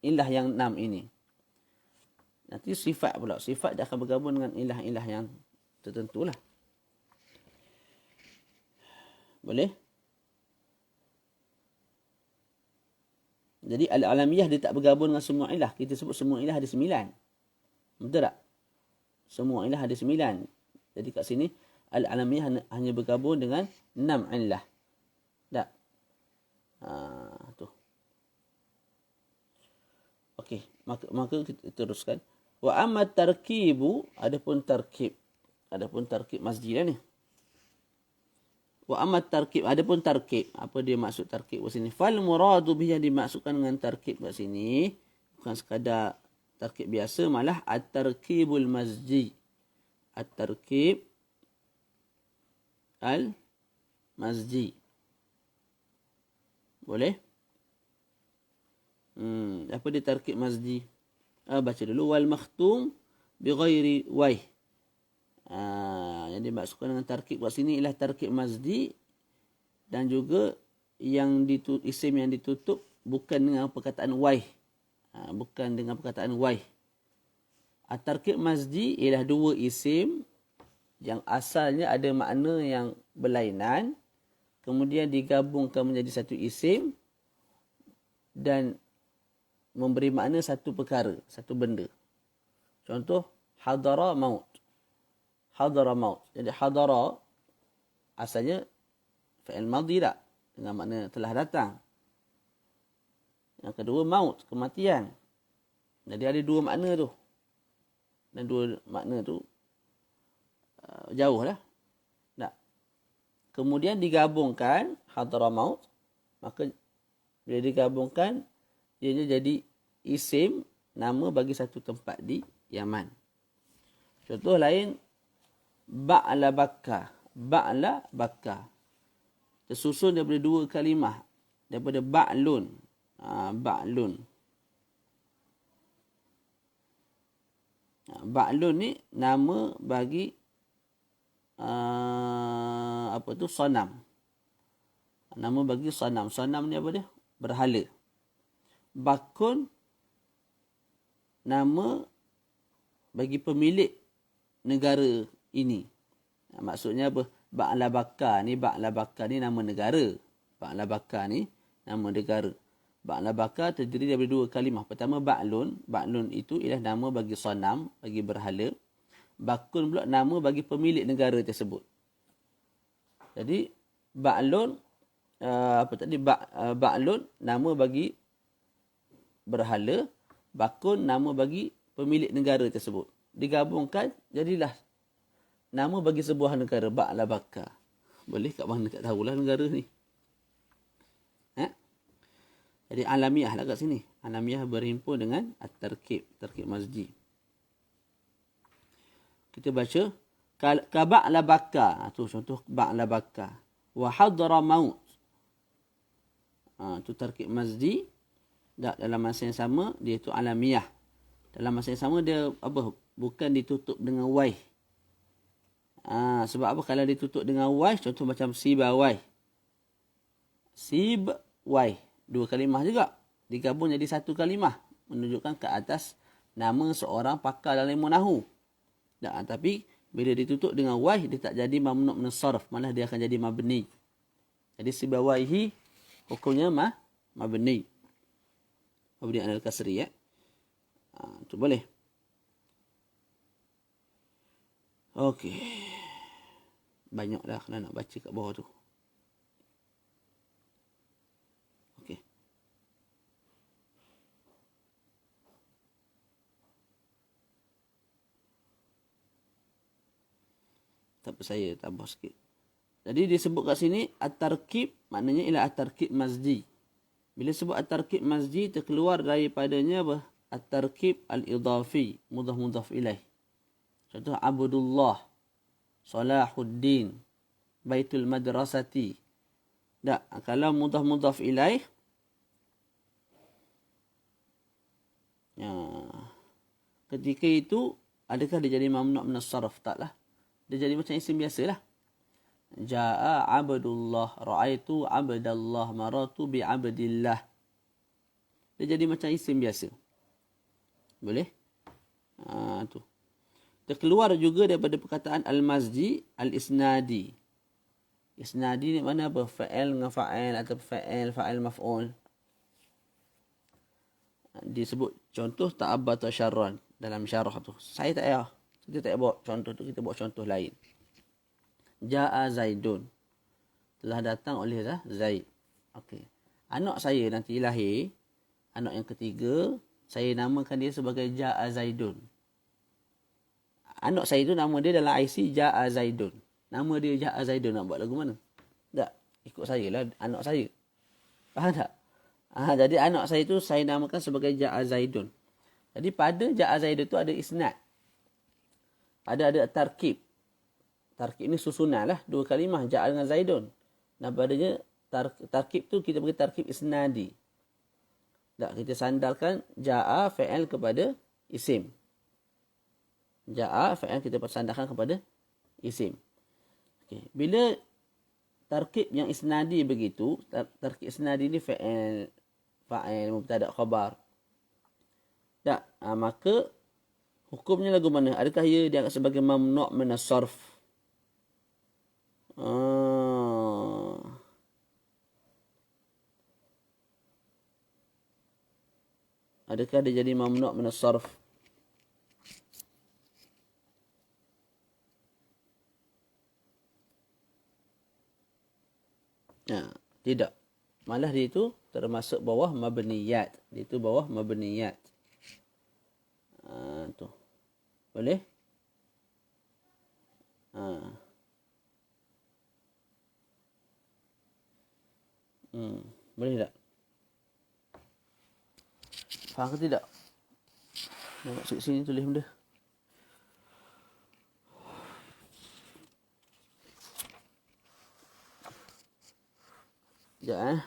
ilah yang 6 ini. Nanti sifat pula. Sifat dia akan bergabung dengan ilah-ilah yang tertentu lah. Boleh? Jadi al-alamiyah dia tak bergabung dengan semua ilah. Kita sebut semua ilah ada 9. Betul tak? Semua ilah ada 9. Jadi kat sini al-alamiyah hanya bergabung dengan 6 ilah. Tak? Tu. Okey, maka kita teruskan. Wa amma tarkibu, adapun tarkib masjid ni. Wa amma tarkib, adapun tarkib, apa dia maksud tarkib kat sini? Fal muradu bihi, yang dimaksudkan dengan tarkib kat sini bukan sekadar tarkib biasa, malah at-tarkibul masjid. At-tarkib al-masjid. Boleh? Apa dia tarkib masjid? Baca dulu. Wal makhtum bi ghairi waih. Yang dimaksudkan dengan tarkib kat sini ialah tarkib masjid dan juga yang isim yang ditutup bukan dengan perkataan waih. Bukan dengan perkataan waih. Tarkib masjid ialah dua isim yang asalnya ada makna yang berlainan, kemudian digabungkan menjadi satu isim dan memberi makna satu perkara, satu benda. Contoh, hadara maut. Hadara maut. Jadi hadara asalnya fi'il madhi tak? Dengan makna telah datang. Yang kedua, maut, kematian. Jadi ada dua makna tu. Dan dua makna tu jauh lah. Tak. Kemudian digabungkan Hadramaut, maka bila digabungkan ianya jadi isim, nama bagi satu tempat di Yaman. Contoh lain, Ba'la Bakka. Ba'la Bakka. Tersusun daripada dua kalimah. Daripada Ba'lun. Ba'lun. Ba'lun ni nama bagi Sanam. Nama bagi Sanam. Sanam ni apa dia? Berhala. Bakun nama bagi pemilik negara ini. Maksudnya apa? Ba'la Bakka ni nama negara. Ba'la Bakka ni nama negara. Ba'la Bakka terdiri daripada dua kalimah. Pertama Ba'lun. Ba'lun itu ialah nama bagi Sanam, bagi berhala. Bakun pula nama bagi pemilik negara tersebut. Jadi Ba'lun Ba'lun nama bagi berhala, bakun nama bagi pemilik negara tersebut. Digabungkan jadilah nama bagi sebuah negara, Ba'la Bakka. Boleh kat mana tak tahulah negara ni. Jadi alamiah lah kat sini. Alamiah berhimpun dengan at-tarkib, tarkib mazdi. Kita baca ka Ba'la Bakka. Tu contoh Ba'la Bakka. Wa Hadramaut. Tu tarkib mazdi. Dalam masa yang sama dia tu alamiah. Dalam masa yang sama dia apa? Bukan ditutup dengan wai. Sebab apa kalau ditutup dengan wai? Contoh macam Sibawai. Sibawai. Dua kalimah juga. Digabung jadi satu kalimah. Menunjukkan ke atas nama seorang pakar dalam ilmu nahu. Tapi bila ditutup dengan wai, dia tak jadi mamnu' min as-sarf. Malah dia akan jadi mabni. Jadi Sibawaihi hukumnya mabni. Mabni alal kasri ya. Tu boleh. Okey. Banyaklah kalau nak baca kat bawah tu. Okey. Tapi saya tambah sikit. Jadi disebut kat sini at-tarkib, maknanya ialah at-tarkib mazdi. Bila sebut at-tarkib mazdi, terkeluar daripadanya apa? At-tarkib al-idafi, mudhaf ilaih. Contoh Abdullah, Salahuddin, Baitul Madrasati. Kalau mudhaf ilaih, ketika itu adakah dia jadi mamnu' min as-sarf? Taklah. Dia jadi macam isim biasalah. Ja'a Abdullah, ra'aitu Abdallah, maratu bi Abdillah. Dia jadi macam isim biasa. Boleh? Tu. Terkeluar juga daripada perkataan al-mazdi, al-isnadi. Isnadi ni mana apa? Fa'il dengan fa'il atau fa'il maf'ul. Disebut contoh ta'abbata syarran dalam syarah tu. Saya tak payah. Kita tak bawa contoh tu, kita bawa contoh lain. Ja'a Zaidun. Telah datang oleh Zaid. Okey. Anak saya nanti lahir, anak yang ketiga, saya namakan dia sebagai Ja'a Zaidun. Anak saya tu nama dia dalam IC Ja'a Zaidun. Nama dia Ja'a Zaidun, nak buat lagu mana? Tak. Ikut saya lah, anak saya. Faham tak? Jadi anak saya tu saya namakan sebagai Ja'a Zaidun. Jadi pada Ja'a Zaidun tu ada isnad. Ada tarkib. Tarkib ni susunan lah. Dua kalimah. Ja'a dengan Zaidun. Dan padanya tarkib tu kita bagi tarkib isnadi. Kita sandarkan Ja'a fa'il kepada isim. Ja'a fa'il kita sandarkan kepada isim. Okay. Bila tarkib yang isnadi begitu, tarkib isnadi ni fa'il, mubtada' khabar. Maka hukumnya lagu mana? Adakah ia dianggap sebagai mamnu' min as-sarf? Adakah dia jadi mamnu' min as-sarf? Tidak. Malah dia itu termasuk bawah mabniyat. Dia itu bawah mabniyat. Tu. Boleh? Boleh tak? Faham ke tidak? Nak sini tulis benda. Sekejap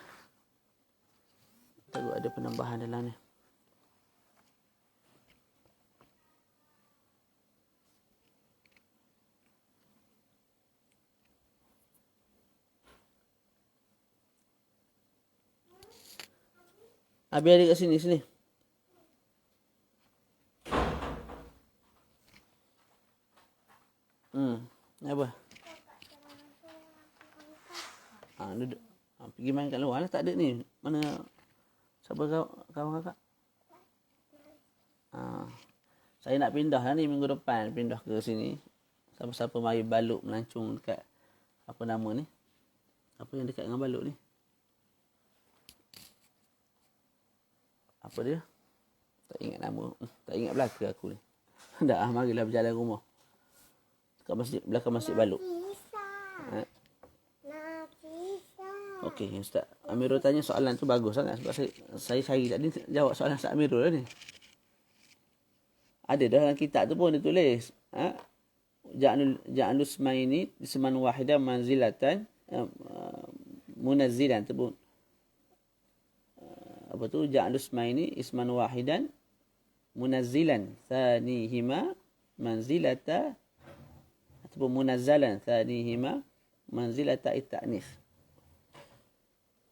Takut ada penambahan dalam ni. Habis ada kat sini. Apa? Duduk. Pergi main kat luar lah. Tak ada ni. Mana siapa kawan kakak? Saya nak pindah lah ni minggu depan. Pindah ke sini. Siapa-siapa mari Baluk melancung dekat apa nama ni? Apa yang dekat dengan Baluk ni? Apa dia? Tak ingat nama. Tak ingat belaka aku ni. Dah, marilah berjalan rumah. Dekat masjid, belakang Masjid Baluk. Okey, Ustaz Amirul tanya soalan tu bagus sangat. Sebab saya cari tadi jawab soalan Ustaz Amirul lah ni. Ada dah dalam kitab tu pun dia tulis. Ja'alul ismaini isman wahidan manzilatan munazzilan tu pun. Apa tu? Ja'alul ismaini isman wahidan munazzilan thanihima manzilata ataupun munazzalan thanihima manzilata at-ta'nits.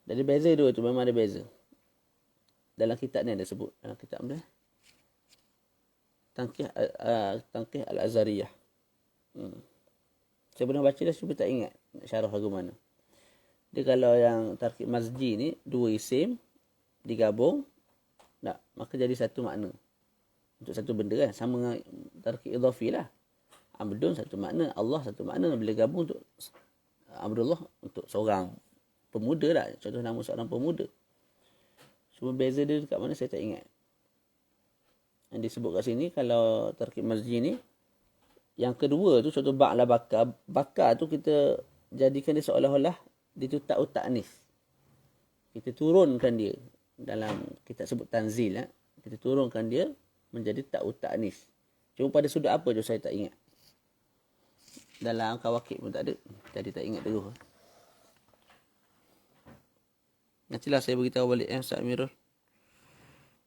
Jadi beza dua tu, memang ada beza. Dalam kitab ni ada sebut. Dalam kitab ni Tangkih Al-Azhariyah. Saya pernah baca dah, cuba tak ingat syarah lagu mana. Dia kalau yang tarkib masjid ni, dua isim digabung, maka jadi satu makna. Untuk satu benda kan. Sama dengan tarkib idhafi lah. Abdun satu makna, Allah satu makna. Bila gabung untuk Abdullah untuk seorang pemuda lah. Contoh nama seorang pemuda. Cuma beza dia dekat mana saya tak ingat. Yang disebut kat sini, kalau tarkib masjid ni, yang kedua tu contoh ba'la bakar. Bakar tu kita jadikan dia seolah-olah dia tu ta'ut ta'nis. Kita turunkan dia. Dalam kita sebut tanzil lah. Kita turunkan dia menjadi ta'ut ta'nis. Cuma pada sudut apa tu saya tak ingat. Dalam kawakib pun tak ada. Jadi tak ingat dulu. Nantilah saya beritahu balik Ustaz Amirul.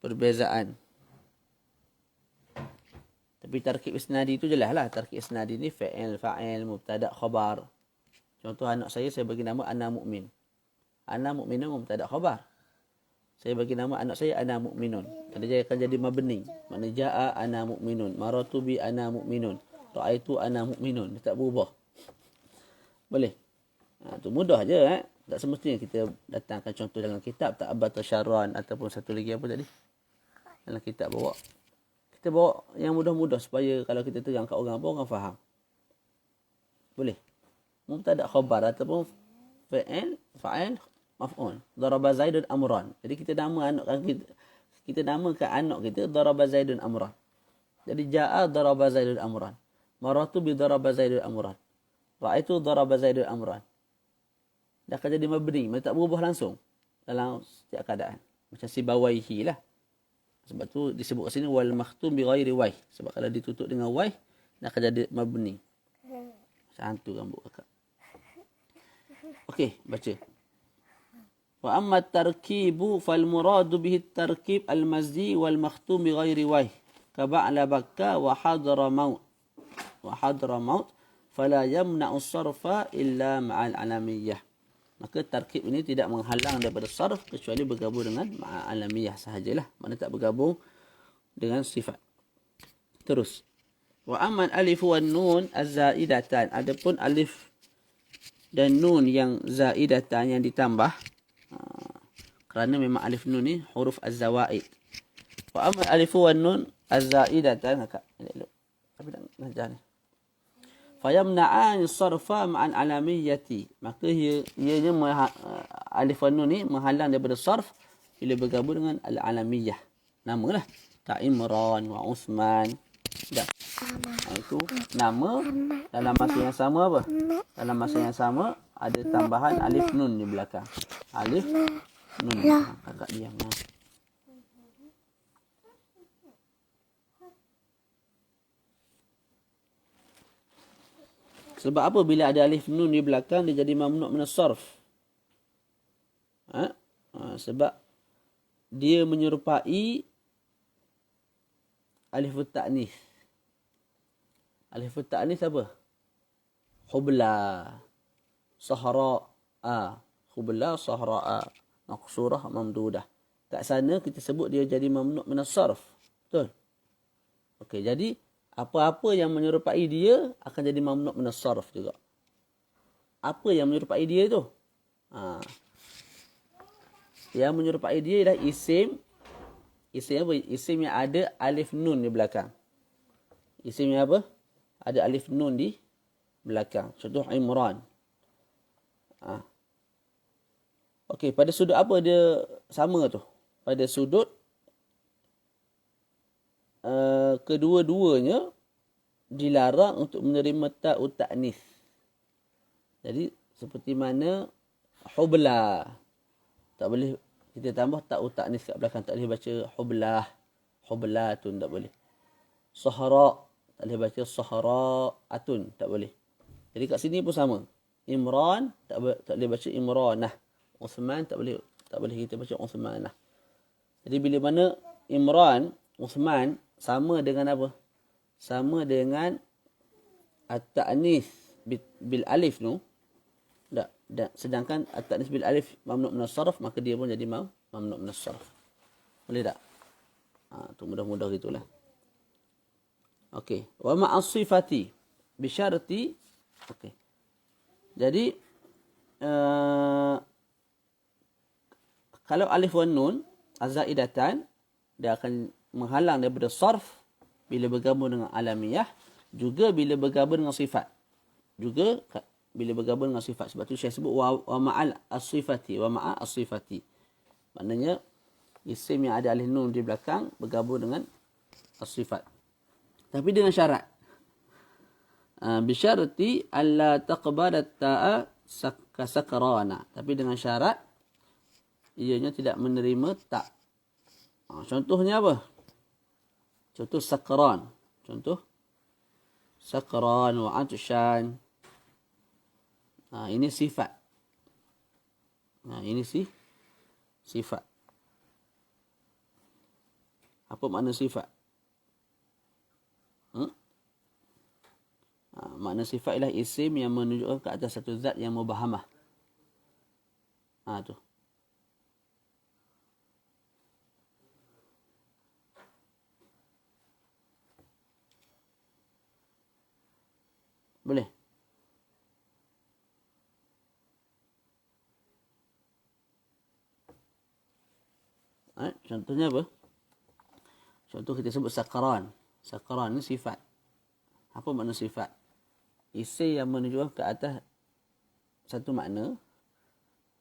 Perbezaan. Tapi tarkib isnadi tu jelas lah. Tarkib isnadi ni fa'il, mubtada', khabar. Contoh anak saya bagi nama ana mu'min. Ana mu'minun mubtada' khabar. Saya bagi nama anak saya ana mu'minun. Dia akan jadi mabni. Maknanya ja'a ana mu'minun. Maratu bi ana mu'minun. Ra'aitu ana mu'minun. Dia tak berubah. Boleh. Tu mudah je. Tak semestinya kita datangkan contoh dalam kitab ta'abbata syarran ataupun satu lagi apa tadi. Dalam kitab bawa. Kita bawa yang mudah-mudah supaya kalau kita terang kat orang apa orang faham. Boleh. Mubtada' khabar ataupun fa'il maf'ul. Daraba Zaidun amran. Jadi kita nama anak kita namakan anak kita daraba Zaidun amran. Jadi ja'a daraba Zaidun amran. Maratu bi daraba Zaidun amran. Ra'aitu daraba Zaidun amran. Dia akan jadi mabni. Mereka tak berubah langsung dalam setiap keadaan. Macam si bawaihi lah. Sebab tu disebut kat sini wal makhtum bi ghairi waih. Sebab kalau ditutup dengan waih, dia akan jadi mabni. Macam hantu rambut kakak. Okey, baca. Wa amma tarkibu fal muradu bihi tarkib al mazdi wal makhtum bi ghairi waih. Ka ba'la bakka wa hadra maut. Wa hadra maut fala yamna'u sarfa illa ma'al alamiyah. Maka tarkib ini tidak menghalang daripada sarf kecuali bergabung dengan ma'alamiyah sahajalah. Mana tak bergabung dengan sifat. Terus. Wa amman alif wa nun az-zaidatan. Adapun alif dan nun yang zaidatan yang ditambah. Kerana memang alif nun ni huruf az-zawaid. Wa amman alif wa nun az-zaidatan. Tapi tak ngajar ni. Fayamna'an sarfa ma'an alamiyati. Maka ianya alif wa nun ni menghalang daripada sarf bila bergabung dengan al-alamiyah. Namalah. Tak Imran wa Uthman. Tak. Itu nama dalam masa yang sama apa? Dalam masa yang sama ada tambahan alif nun di belakang. Alif nun. Kakak diam. Sebab apa bila ada alif nun di belakang dia jadi mamnu' min as-sarf? Sebab dia menyerupai alif ta'nis. Alif ta'nis apa? Hubla, sahra'a, hubla, sahra'a, maqsurah, mamdudah. Kat sana kita sebut dia jadi mamnu' min as-sarf. Betul? Okey, jadi apa-apa yang menyerupai dia akan jadi mamnu' min as-sarf juga. Apa yang menyerupai dia tu? Yang menyerupai dia ialah isim. Isim apa? Isim yang ada alif nun di belakang. Isim yang apa? Ada alif nun di belakang. Contoh Imran. Okey, pada sudut apa dia sama tu? Pada sudut kedua-duanya dilarang untuk menerima ta'ut ta'nis. Jadi seperti mana hubla, tak boleh kita tambah ta'ut ta'nis kat belakang, tak boleh baca hublah, hublatun, tak boleh. Sahra, tak boleh baca sahra'atun, tak boleh. Jadi kat sini pun sama. Imran tak boleh baca Imranah. Uthman tak boleh kita baca Uthmanah. Jadi bila mana Imran, Uthman sama dengan apa? Sama dengan at-ta'nis bil alif tu. Sedangkan at-ta'nis bil alif mamnu' min as-sarf, maka dia pun jadi mamnu' min as-sarf. Boleh tak? Tu mudah-mudah gitulah. Okey, wa ma'as sifati bi syarti. Okey. Jadi kalau alif wan nun azaidatan, dia akan menghalang daripada sarf bila bergabung dengan alamiyah, juga bila bergabung dengan sifat. Juga bila bergabung dengan sifat. Sebab tu saya sebut wa ma'al as-sifati, wa ma'a as-sifati. Maknanya isim yang ada alif nun di belakang bergabung dengan as-sifat. Tapi dengan syarat. Bisyarati alla taqbala ta'a sakrana. Tapi dengan syarat ianya tidak menerima tak. Contohnya apa? Contoh sakran. Contoh sakran wa atshan. Ini sifat. Ini sifat. Apa makna sifat? Makna sifat ialah isim yang menunjukkan ke atas satu zat yang mubahamah. Tu. Boleh? Contohnya apa? Contoh kita sebut sakran. Sakran ni sifat. Apa makna sifat? Isim yang menunjukkan ke atas satu makna,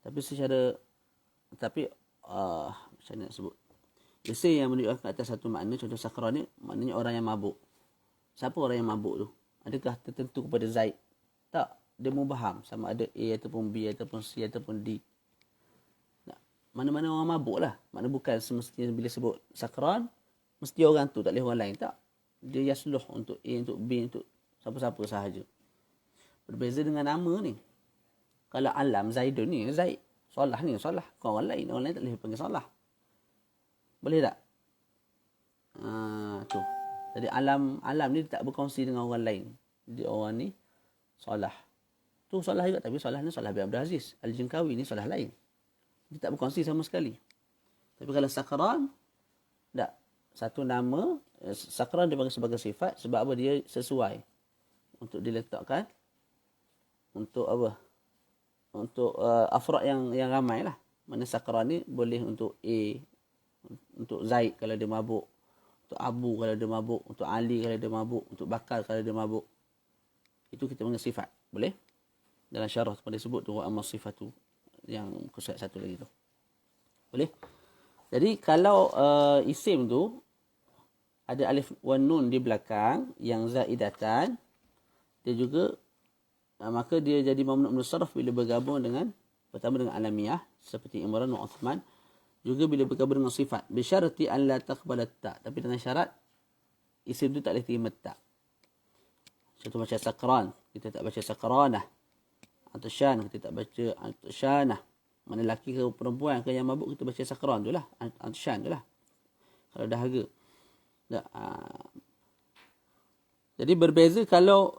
tapi macam mana nak sebut? Isim yang menunjukkan ke atas satu makna, contoh sakran ni maknanya orang yang mabuk. Siapa orang yang mabuk tu? Adakah tertentu kepada Zaid? Tak. Dia mubaham. Sama ada A ataupun B ataupun C ataupun D. Mana-mana orang mabuk lah. Maknanya bukan semestinya bila sebut sakran, mesti orang tu, tak boleh orang lain. Tak. Dia yasluh untuk A, untuk B, untuk siapa-siapa sahaja. Berbeza dengan nama ni. Kalau alam Zaidun ni, Zaid. Salah ni, salah. Kau orang lain tak boleh panggil salah. Boleh tak? Tu. Jadi alam ni tak berkongsi dengan orang lain. Jadi orang ni salah. Tu salah juga, tapi salah ni salah bin Abdul Aziz. Al-Jinkawi ni salah lain. Dia tak berkongsi sama sekali. Tapi kalau sakran, tak. Satu nama, sakran dipanggil sebagai sifat sebab apa? Dia sesuai untuk diletakkan untuk apa? Untuk afrad yang ramai lah. Mana sakran ni boleh untuk A, untuk Zaid kalau dia mabuk, untuk Abu kalau dia mabuk, untuk Ali kalau dia mabuk, untuk Bakar kalau dia mabuk. Itu kita panggil sifat. Boleh? Dalam syarah tu dia sebut tu wa amma sifatu, yang kusyat satu lagi tu. Boleh? Jadi kalau isim tu ada alif wan nun di belakang yang zaidatan, dia juga maka dia jadi mamnu' min as-sarf bila bergabung dengan pertama dengan alamiah seperti Imran wa Uthman, juga bila bergabung dengan sifat bi syarti an la taqbala ta, tapi dengan syarat isim tu tak boleh terima ta. Contoh macam sakran, kita tak baca sakranah. Atsyan, kita tak baca atsyanah. Mana lelaki ke perempuan ke yang mabuk, kita baca sakran tu lah, atsyan tu lah. Kalau dahaga. Jadi berbeza kalau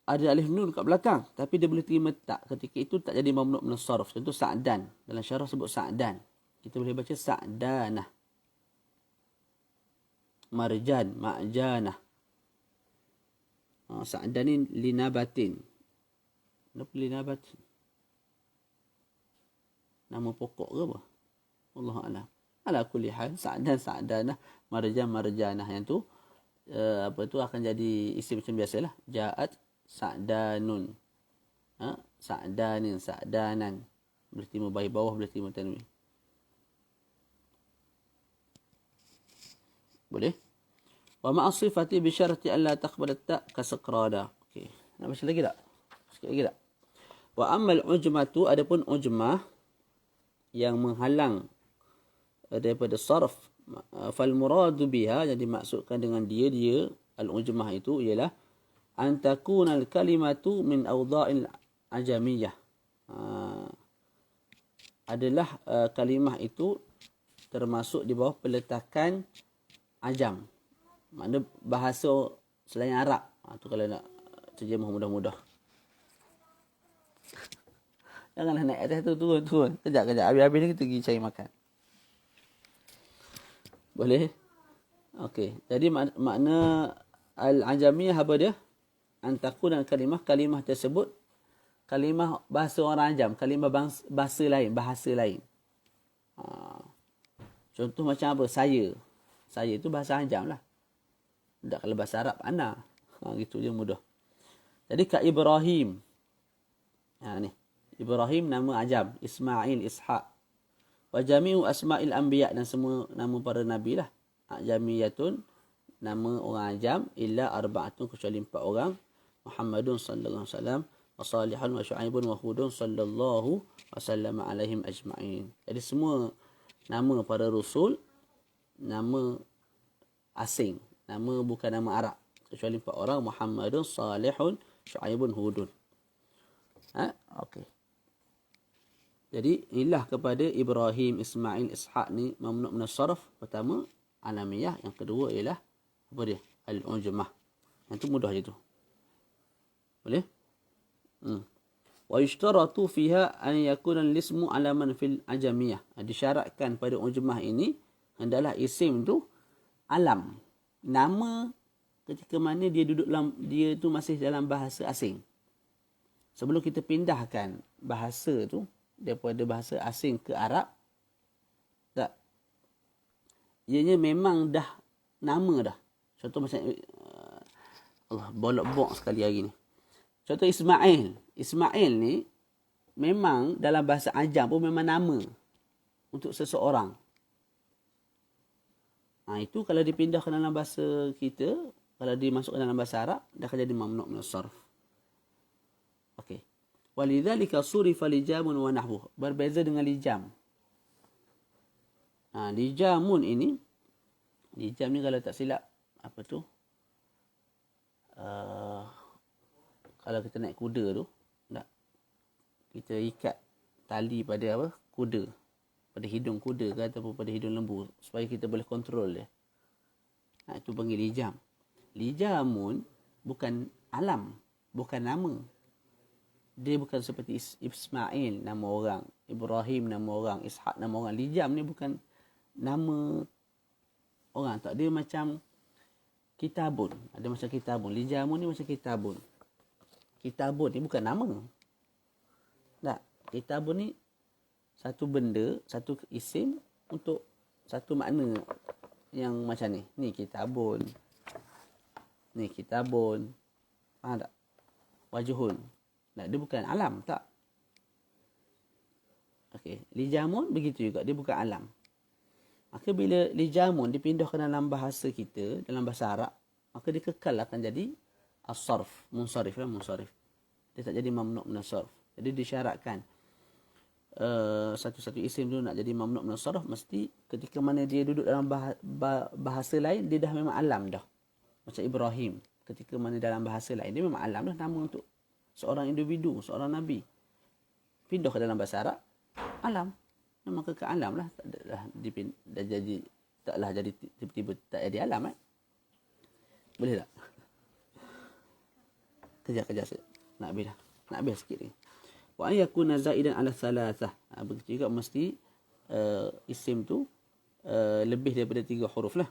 ada alif nun kat belakang, tapi dia boleh terima tak. Ketika itu tak jadi mamnu' min as-sarf. Contoh sa'dan. Dalam syarah sebut sa'dan. Kita boleh baca sa'danah. Marjan, ma'janah. Sa'dan ni linabatin. Kenapa linabatin? Nama pokok ke apa? Wallahu a'lam. Ala kulli hal, sa'dan, sa'danah, marjan, marjanah. Yang tu apa tu akan jadi isim macam biasalah. Ja'at sa'danun. Sa'danin, sa'danan. Boleh terima bahi bawah, boleh terima tanwin. Boleh? Wa ma'a sifati bi syarti an la taqbal ta ka saqrada. Okey. Nak baca lagi tak? Sikit lagi tak? Wa ammal ujmatu, adapun ujmah yang menghalang daripada sarf, fal muradu biha, yang dimaksudkan dengan dia al-ujmah itu ialah an takuna al-kalimatu min awdha'il ajamiyah. Adalah kalimah itu termasuk di bawah peletakan ajam. Makna bahasa selain Arab. Tu kalau nak terjemah mudah-mudah. Janganlah naik atas tu, turun. Kejap. Habis-habis ni kita pergi cari makan. Boleh? Okey. Jadi makna al-ajamiyah apa dia? Antakun dan kalimah tersebut kalimah bahasa orang ajam, kalimah bahasa lain. Contoh macam apa? Saya itu bahasa ajam lah. Tak, kalau bahasa Arab ana. Gitu je mudah. Jadi ka Ibrahim. Ni. Ibrahim nama ajam, Ismail, Ishaq. Wa jami'u asma'il anbiya, dan semua nama para nabi lah. Ajamiyatun, nama orang ajam, illa arba'atun, kecuali 4 orang. Muhammadun sallallahu alaihi wasallam, wa salihun wa syu'aibun wa hudun sallallahu wasallam alaihim ajma'in. Jadi semua nama para rasul nama asing, nama bukan nama Arab, kecuali 4 orang, Muhammadun, Salihun, Syu'aibun, Hudun. Okey. Jadi inilah kepada Ibrahim, Ismail, Ishaq ni mamnu' min as-sarf. Pertama alamiyah, yang kedua ialah apa dia? Al-ujmah. Yang tu mudah je tu. Boleh? Wa yushtaratu fiha an yakuna al-ismu alaman fil ajamiyah. Disyaratkan pada ujmah ini hendaklah isim tu alam, nama ketika mana dia duduk dalam, dia tu masih dalam bahasa asing. Sebelum kita pindahkan bahasa tu daripada bahasa asing ke Arab, tak, ianya memang dah nama dah. Contoh macam Allah bolak-bok sekali hari ni. Contoh Ismail ni memang dalam bahasa ajam pun memang nama untuk seseorang. Itu kalau dipindahkan dalam bahasa kita, kalau dimasukkan dalam bahasa Arab, dah akan jadi mamnu' min as-sarf. Okey. Walidzalika surifa lijamun wa nahwu. Berbeza dengan lijam. Lijamun ini, lijam ni kalau tak silap apa tu? Kalau kita naik kuda tu, tak, kita ikat tali pada apa? Kuda. Pada hidung kuda ke ataupun pada hidung lembu, supaya kita boleh kontrol dia. Itu panggil lijam. Lijamun bukan alam, bukan nama. Dia bukan seperti Ismail nama orang, Ibrahim nama orang, Ishaq nama orang. Lijam ni bukan nama orang, tak. Dia macam kitabun. Ada macam kitabun. Lijamun ni macam kitabun. Kitabun ni bukan nama. Tak. Kitabun ni satu benda, satu isim untuk satu makna yang macam ni. Ni kitabun. Ni kitabun. Faham tak? Wajhun. Tak, dia bukan alam, tak. Okey, lijamun begitu juga, dia bukan alam. Maka bila lijamun dipindahkan dalam bahasa kita, dalam bahasa Arab, maka dia kekal akan jadi as-sarf, munsarif lah, munsarif. Dia tak jadi mamnu' min as-sarf. Jadi disyaratkan satu-satu isim tu nak jadi mamnu' min as-sarf, mesti ketika mana dia duduk dalam bahasa lain, dia dah memang alam dah. Macam Ibrahim, ketika mana dalam bahasa lain, dia memang alam dah, nama untuk seorang individu, seorang nabi. Pindah ke dalam bahasa Arab, alam. Maka ke alam lah, dah jadi, taklah jadi tiba-tiba tak jadi alam. Boleh tak? Kejar-kejar nak habis dah. Nak habis sikit lagi. Wa an yakuna zaidan ala thalathah. Begitu juga mesti isim tu lebih daripada 3 huruf lah.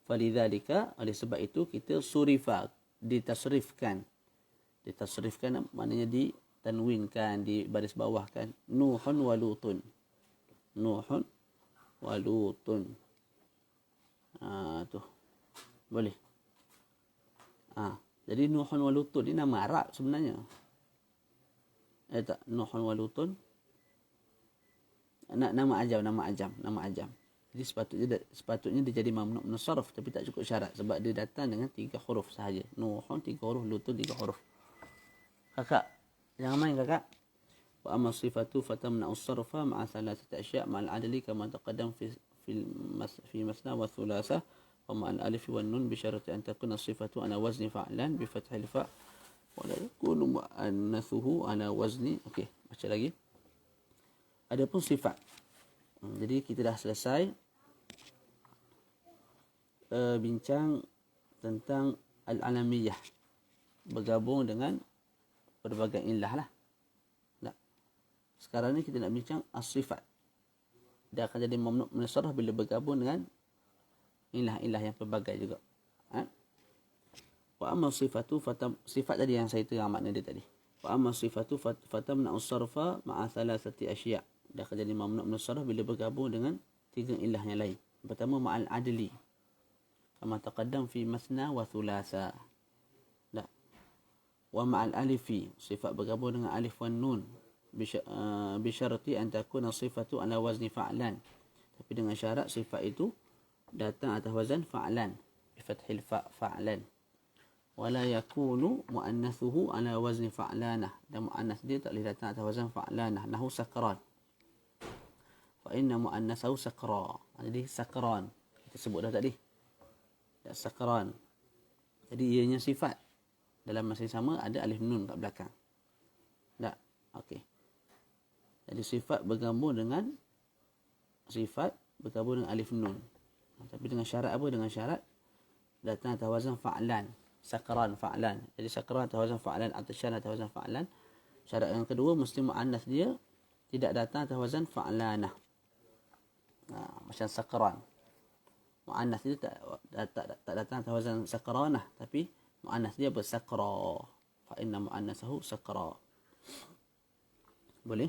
Falidhalika, oleh sebab itu kita surifa, ditasrifkan. Ditasrifkan maknanya ditanwinkan, di baris bawah kan. Nuhun wa Lutun. Nuhun wa Lutun. Tu. Boleh. Jadi Nuhun wa Lutun ni nama Arab sebenarnya. Tak, Nuhun wa Lutun. Nama ajam. Jadi sepatutnya dia jadi mamnu' min as-sarf, tapi tak cukup syarat sebab dia datang dengan 3 huruf sahaja. Nuhun 3 huruf, Lutun 3 huruf. Kakak, jangan main kakak. Wa amma sifatu fatamna'u as-sarfa ma'a thalathati asya' ma'al adli kama taqaddam fi masna wa thulatha wa ma'al alif wan nun bi syarati an takuna as-sifatu ala wazni fa'lan bi fathil fa' wa la yakunu mu'annathuhu ala wazni. Okey, baca lagi. Adapun sifat. Jadi kita dah selesai bincang tentang al-alamiyah, bergabung dengan berbagai ilah lah. Nah, sekarang ni kita nak bincang as-sifat. Dia akan jadi mamnu' min as-sarf bila bergabung dengan ilah-ilah yang pelbagai juga. Wa amma sifatu sifat tadi yang saya terang makna dia tadi. Wa amma sifatu fatamna'u as-sarfa ma'a thalathati asya'. Dia akan jadi mamnu' min as-sarf bila bergabung dengan 3 ilah yang lain. Pertama ma'al adli. Kama taqaddam fi masna wa thulatha. Wa ma'al alifi, sifat bergabung dengan alif wan nun bi syarti an takuna sifatu ala wazni fa'lan, tapi dengan syarat sifat itu datang atas wazan fa'lan bi fathil fa' fa'lan, wala yakunu muannathuhu ala wazni fa'lanah, dan muannas dia tak boleh datang atas wazan fa'lanah. Nahu sakran, fa inna muannathahu sakra. Jadi sakran kita sebut dah tadi, ya, sakran. Jadi ianya sifat. Dalam masa yang sama ada alif nun kat belakang. Tak? Okey. Jadi sifat bergabung dengan alif nun. Tapi dengan syarat apa? Dengan syarat datang atas wazan fa'lan. Sakran fa'lan. Jadi sakran atas wazan fa'lan, atasyan atas wazan fa'lan. Syarat yang kedua mesti muannas dia tidak datang atas wazan fa'lanah. Macam sakran. Muannas dia tak datang atas wazan sakranah, tapi muannas dia bersakra. Fa inna muannasahu sakra. Boleh?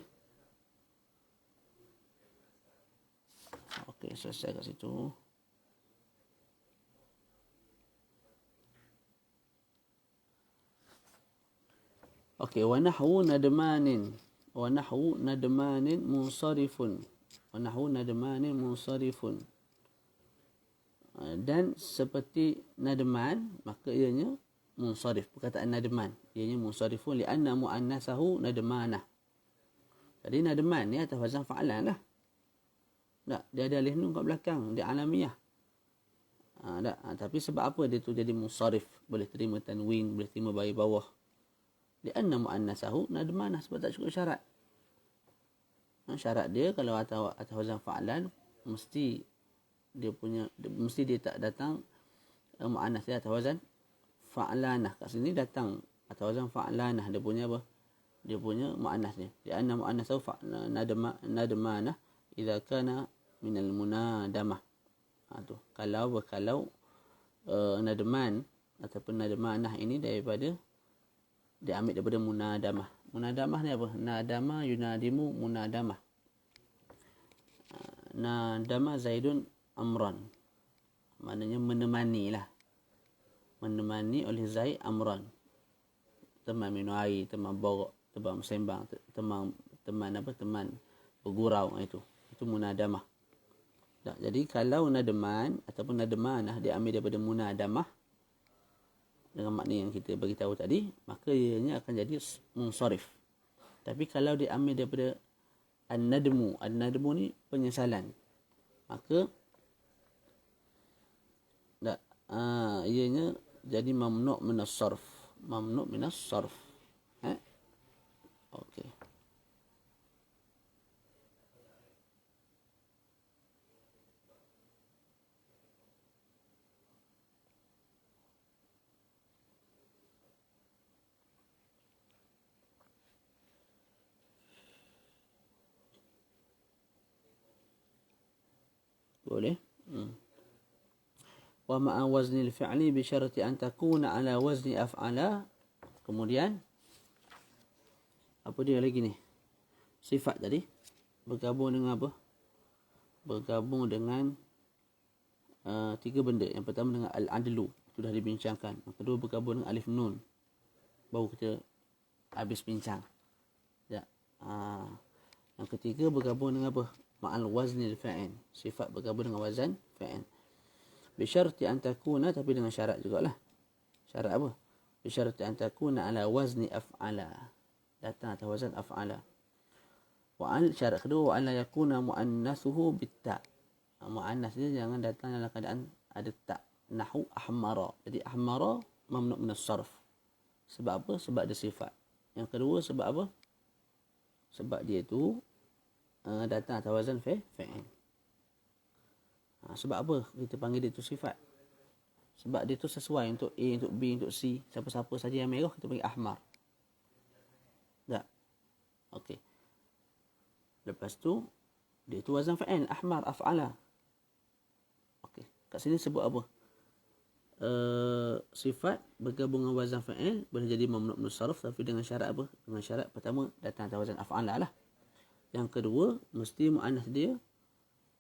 Okey, selesai kat situ. Okey, wa nahwu nadmanin. Wa nahwu nadmanin munsarifun. Wa nahwu nadmanin munsarifun. Dan seperti nadman, maka ianya munsarif. Perkataan nadman, ianya munsarifun li'anna mu'annasahu nadmanah. Jadi nadman ni atas wazan fa'lan lah. Tak, dia ada alif nun kat belakang, dia alamiah. Tapi sebab apa dia tu jadi munsarif? Boleh terima tanwin, boleh terima baris bawah. Li'anna mu'annasahu nadmanah, sebab tak cukup syarat. Syarat dia kalau atas wazan fa'lan mesti dia tak datang muannas dia atas wazan fa'lanah. Kat sini datang atas wazan fa'lanah, dia punya apa? Dia punya muannas dia. Di anna muannasahu nadmanah idza kana min al-munadamah. Tu kalau nadman ataupun nadmanah ini diambil daripada munadamah. Munadamah ni apa? Nadama yunadimu munadamah. Nadama Zaidun amran, maknanya menemani lah, menemani oleh Zaid amran, teman minum air, teman borak, teman sembang, teman bergurau, itu munadamah. Tak, jadi kalau nadaman ataupun nadamanah diambil daripada munadamah dengan makna yang kita bagi tahu tadi, maka ianya akan jadi munsharif. Tapi kalau diambil daripada an-nadmu ni penyesalan, maka tak, ianya jadi mamnu' minas sarf. Mamnu' minas sarf. Okey. Boleh? Wa ma'a wazni al-fi'li bi syarti an takuna ala wazni af'ala. Kemudian apa dia lagi ni? Sifat tadi bergabung dengan apa? Bergabung dengan tiga benda. Yang pertama dengan al-adlu, itu dah dibincangkan. Yang kedua bergabung dengan alif nun. Baru kita habis bincang. Ya. Yang ketiga bergabung dengan apa? Ma'al wazni al-fa'il. Sifat bergabung dengan wazan fa'il. Bi syarti an takuna, tapi dengan syarat jugalah. Syarat apa? Bi syarti an takuna ala wazni af'ala. Datang atas wazan af'ala. Wa al, syarat kedua, wa an la yakuna muannathuhu bit-ta. Muannas dia jangan datang dalam keadaan ada ta. Nahu ahmara. Jadi ahmara mamnu' min as-sarf. Sebab apa? Sebab dia sifat. Yang kedua sebab apa? Sebab dia tu datang atas wazan fa'il. Sebab apa kita panggil dia tu sifat? Sebab dia tu sesuai untuk A, untuk B, untuk C. Siapa-siapa saja yang merah kita panggil ahmar. Tak? Okey. Lepas tu dia tu wazan fa'il, ahmar, af'ala. Okey. Kat sini sebut apa? Sifat bergabung dengan wazan fa'il boleh jadi mamnu' min as-sarf, tapi dengan syarat apa? Dengan syarat pertama datang atas wazan af'ala lah. Yang kedua mesti muannas dia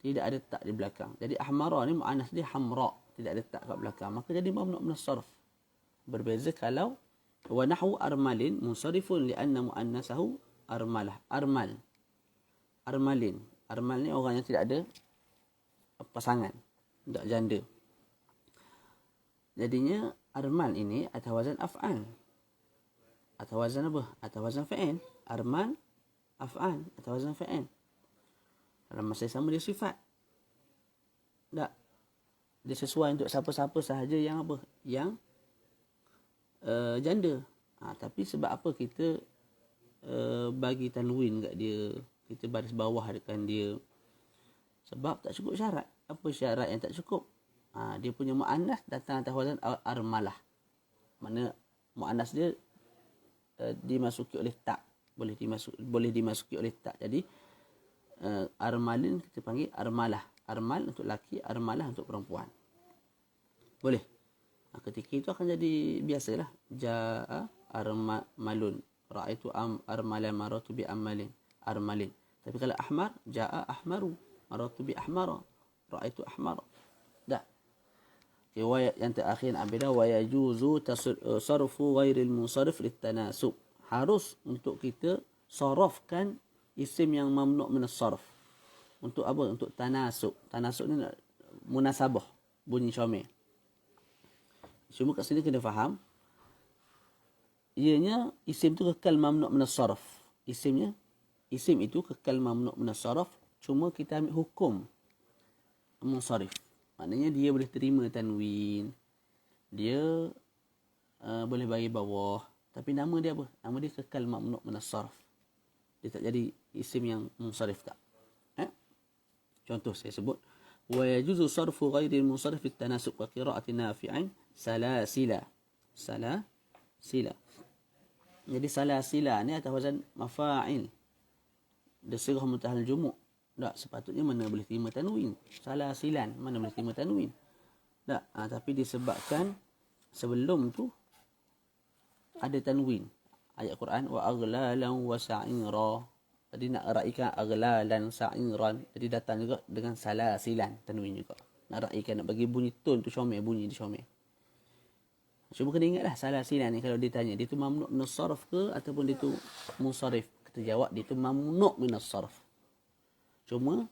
tidak ada tak di belakang. Jadi ahmara ni muannas dia hamra, tidak ada tak kat belakang. Maka jadi mamnu' min as-sarf. Berbeza kalau wa nahwu armalin munsarifun li'anna muannasahu armalah. Armalin. Armal ni orang yang tidak ada pasangan, tidak janda. Jadinya armal ini atas wazan af'al. Atas wazan apa? Atas wazan fa'il. Armal af'al atas wazan fa'il. Dalam masa sama dia sifat. Tak. Dia sesuai untuk siapa-siapa sahaja yang apa? Yang janda. Tapi sebab apa kita bagi tanwin kat dia? Kita baris bawah dekat dia. Sebab tak cukup syarat. Apa syarat yang tak cukup? Dia punya mu'annas datang atas wazan armalah. Mana mu'annas dia dimasuki oleh tak. Boleh dimasuki oleh tak. Jadi armalin kita panggil armalah. Armal untuk laki, armalah untuk perempuan. Boleh. Ketika itu akan jadi biasalah. Ja'a armalun. Ra'aitu armalan maratu bi amalin. Armalin. Tapi kalau ahmar, ja'a ahmaru. Maratu bi ahmara. Ra'aitu ahmara. Dah. Riwayat yang terakhir ambil wa yajuzu sarfu ghairil munsarif litanasub. Harus untuk kita sarafkan isim yang mamnu' min as-sarf. Untuk apa? Untuk tanasub. Tanasub ni munasabah, bunyi syamil. Cuma kat sini kena faham, ianya isim tu kekal mamnu' min as-sarf. Isim itu kekal mamnu' min as-sarf, cuma kita ambil hukum munsharif. Maknanya dia boleh terima tanwin. Dia boleh bagi bawah. Tapi nama dia apa? Nama dia kekal mamnu' min as-sarf. Dia tak jadi isim yang munsharif tak. Contoh saya sebut. Wa yajuzu sarfu ghairi al-munsharif litanasub wa qira'ati nafi'in salasila. Salasila. Jadi salasila ni atas wazan mafa'il. Dia sirah muntahal jumu'. Tak, sepatutnya mana boleh terima tanwin. Salasilan, mana boleh terima tanwin. Tak, tapi disebabkan sebelum tu ada tanwin. Ayat Quran wa aghlalan wa sa'ira. Tadi nak raikan aghlalan sa'iran. Jadi datang juga dengan salasilan tanwin juga. Nak raikan, nak bagi bunyi tone tu syamil, bunyi di syamil. Cuba kena ingatlah salasilan ni kalau ditanya dia tu mamnu' min as-sarf ke ataupun dia tu munsharif. Kita jawab dia tu mamnu' min as-sarf. Cuma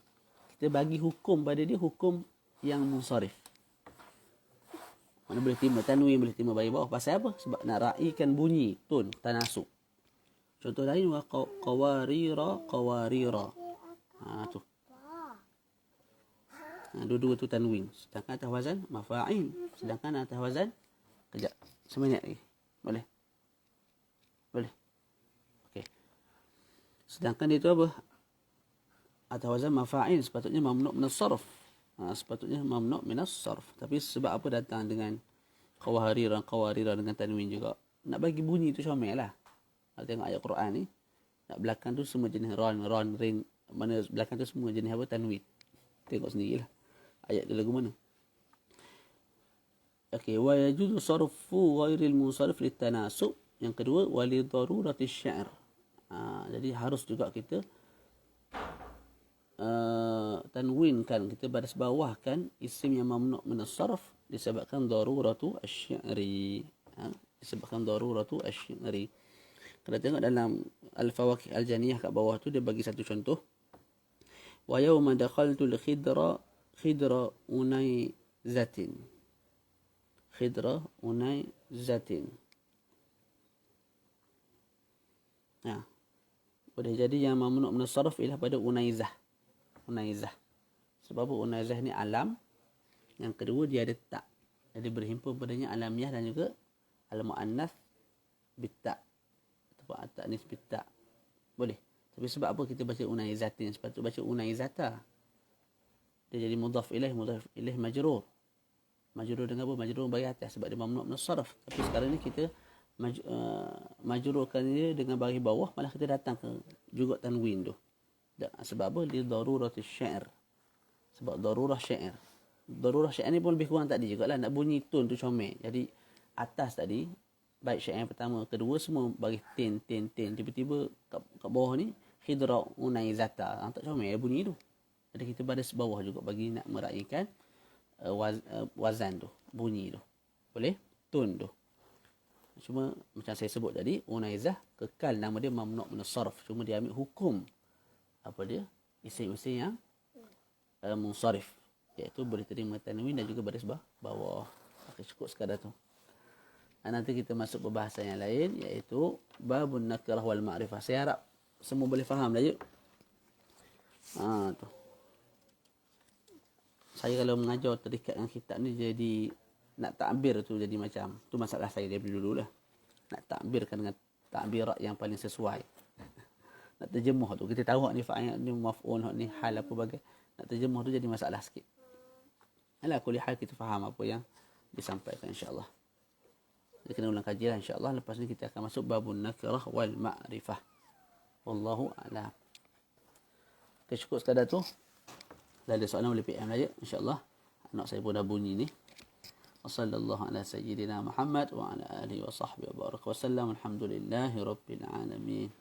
kita kita bagi hukum pada dia hukum yang munsharif. Mana boleh terima tanwin, boleh terima bagi bawah. Pasal apa? Sebab nak raikan bunyi, tun, tanasub. Contoh lain wa qawarira. Tu. Dua-dua tu tanwin. Sedangkan atas wazan mafa'il. Sedangkan atas wazan kejap. Seminit lagi. Boleh? Boleh. Okey. Sedangkan dia tu apa? Atas wazan mafa'il sepatutnya mamnu' min as-sarf. Sepatutnya mamnu' min as-sarf. Tapi sebab apa datang dengan qawarira dengan tanwin juga? Nak bagi bunyi tu comel lah. Kalau tengok ayat Quran ni, nak belakang tu semua jenis ron, ring, mana belakang tu semua jenis apa? Tanwin. Tengok sendirilah. Ayat tu lagu mana? Okey, wa yajuzu sarfu ghairil munsharif litanasub. Yang kedua, wali darurati sya'r. Jadi harus juga kita tanwinkan, kita baris bawahkan isim yang mamnu' min as-sarf disebabkan daruratu asy-sya'ri. Disebabkan daruratu asy-sya'ri. Kalau tengok dalam Al-Fawaqih Al-Janiyah kat bawah tu dia bagi satu contoh. Wa yawma dakhaltu al-khidra unayzatin. Khidra unayzatin. Boleh jadi yang mamnu' min as-sarf ialah pada unaizah. Sebab apa? Unaizah ni alam. Yang kedua dia ada tak. Jadi berhimpun padanya alamiah dan juga al-mu'annath bit-ta. Ataupun at-ta'nis bit-ta. Boleh. Tapi sebab apa kita baca unaizatin? Sepatutnya baca unaizata. Dia jadi mudhaf ilaih majrur. Majrur dengan apa? Majrur bagi atas sebab dia mamnu' min as-sarf. Tapi sekarang ni kita majrurkan dia dengan bagi bawah, malah kita datang ke juga tanwin tu. Sebab apa? Dia daruratul syair. Sebab darurah syair. Darurah syair ni pun lebih kurang tadi jugalah. Nak bunyi tun tu comel. Jadi atas tadi, baik syair yang pertama, kedua semua bagi tin. Tiba-tiba kat bawah ni, khidra unaizata. Tak comel bunyi tu. Jadi kita baris bawah juga bagi nak meraihkan wazan tu. Bunyi tu. Boleh? Tun tu. Cuma macam saya sebut tadi, unaizah kekal nama dia mamnu' min as-sarf. Cuma dia ambil hukum apa dia? Isim-isim yang munsharif. Iaitu boleh terima tanwin dan juga baris bawah. Okey, cukup sekadar tu. Nanti kita masuk perbahasan yang lain, iaitu babun nakirah wal ma'rifah. Saya harap semua boleh faham dah yuk. Tu. Saya kalau mengajar terikat dengan kitab ni jadi nak takbir tu jadi macam tu masalah saya dari dulu lah. Nak takbirkan dengan takbirat yang paling sesuai. Nak terjemah tu kita tahu ni fa'il ni maf'ul ni hal apa bagai. Nak terjemah tu jadi masalah sikit. Ala kulli hal kita faham apa yang disampaikan insya-Allah. Kita kena ulang kaji lah insya-Allah. Lepas ni kita akan masuk babun nakirah wal ma'rifah. Wallahu a'lam. Okay, cukup sekadar tu. Dah ada soalan boleh PM aja insya-Allah. Anak saya pun dah bunyi ni. Wassallallahu ala sayyidina Muhammad wa ala alihi wa sahbihi wa baraka wa sallam. Alhamdulillahi rabbil alamin.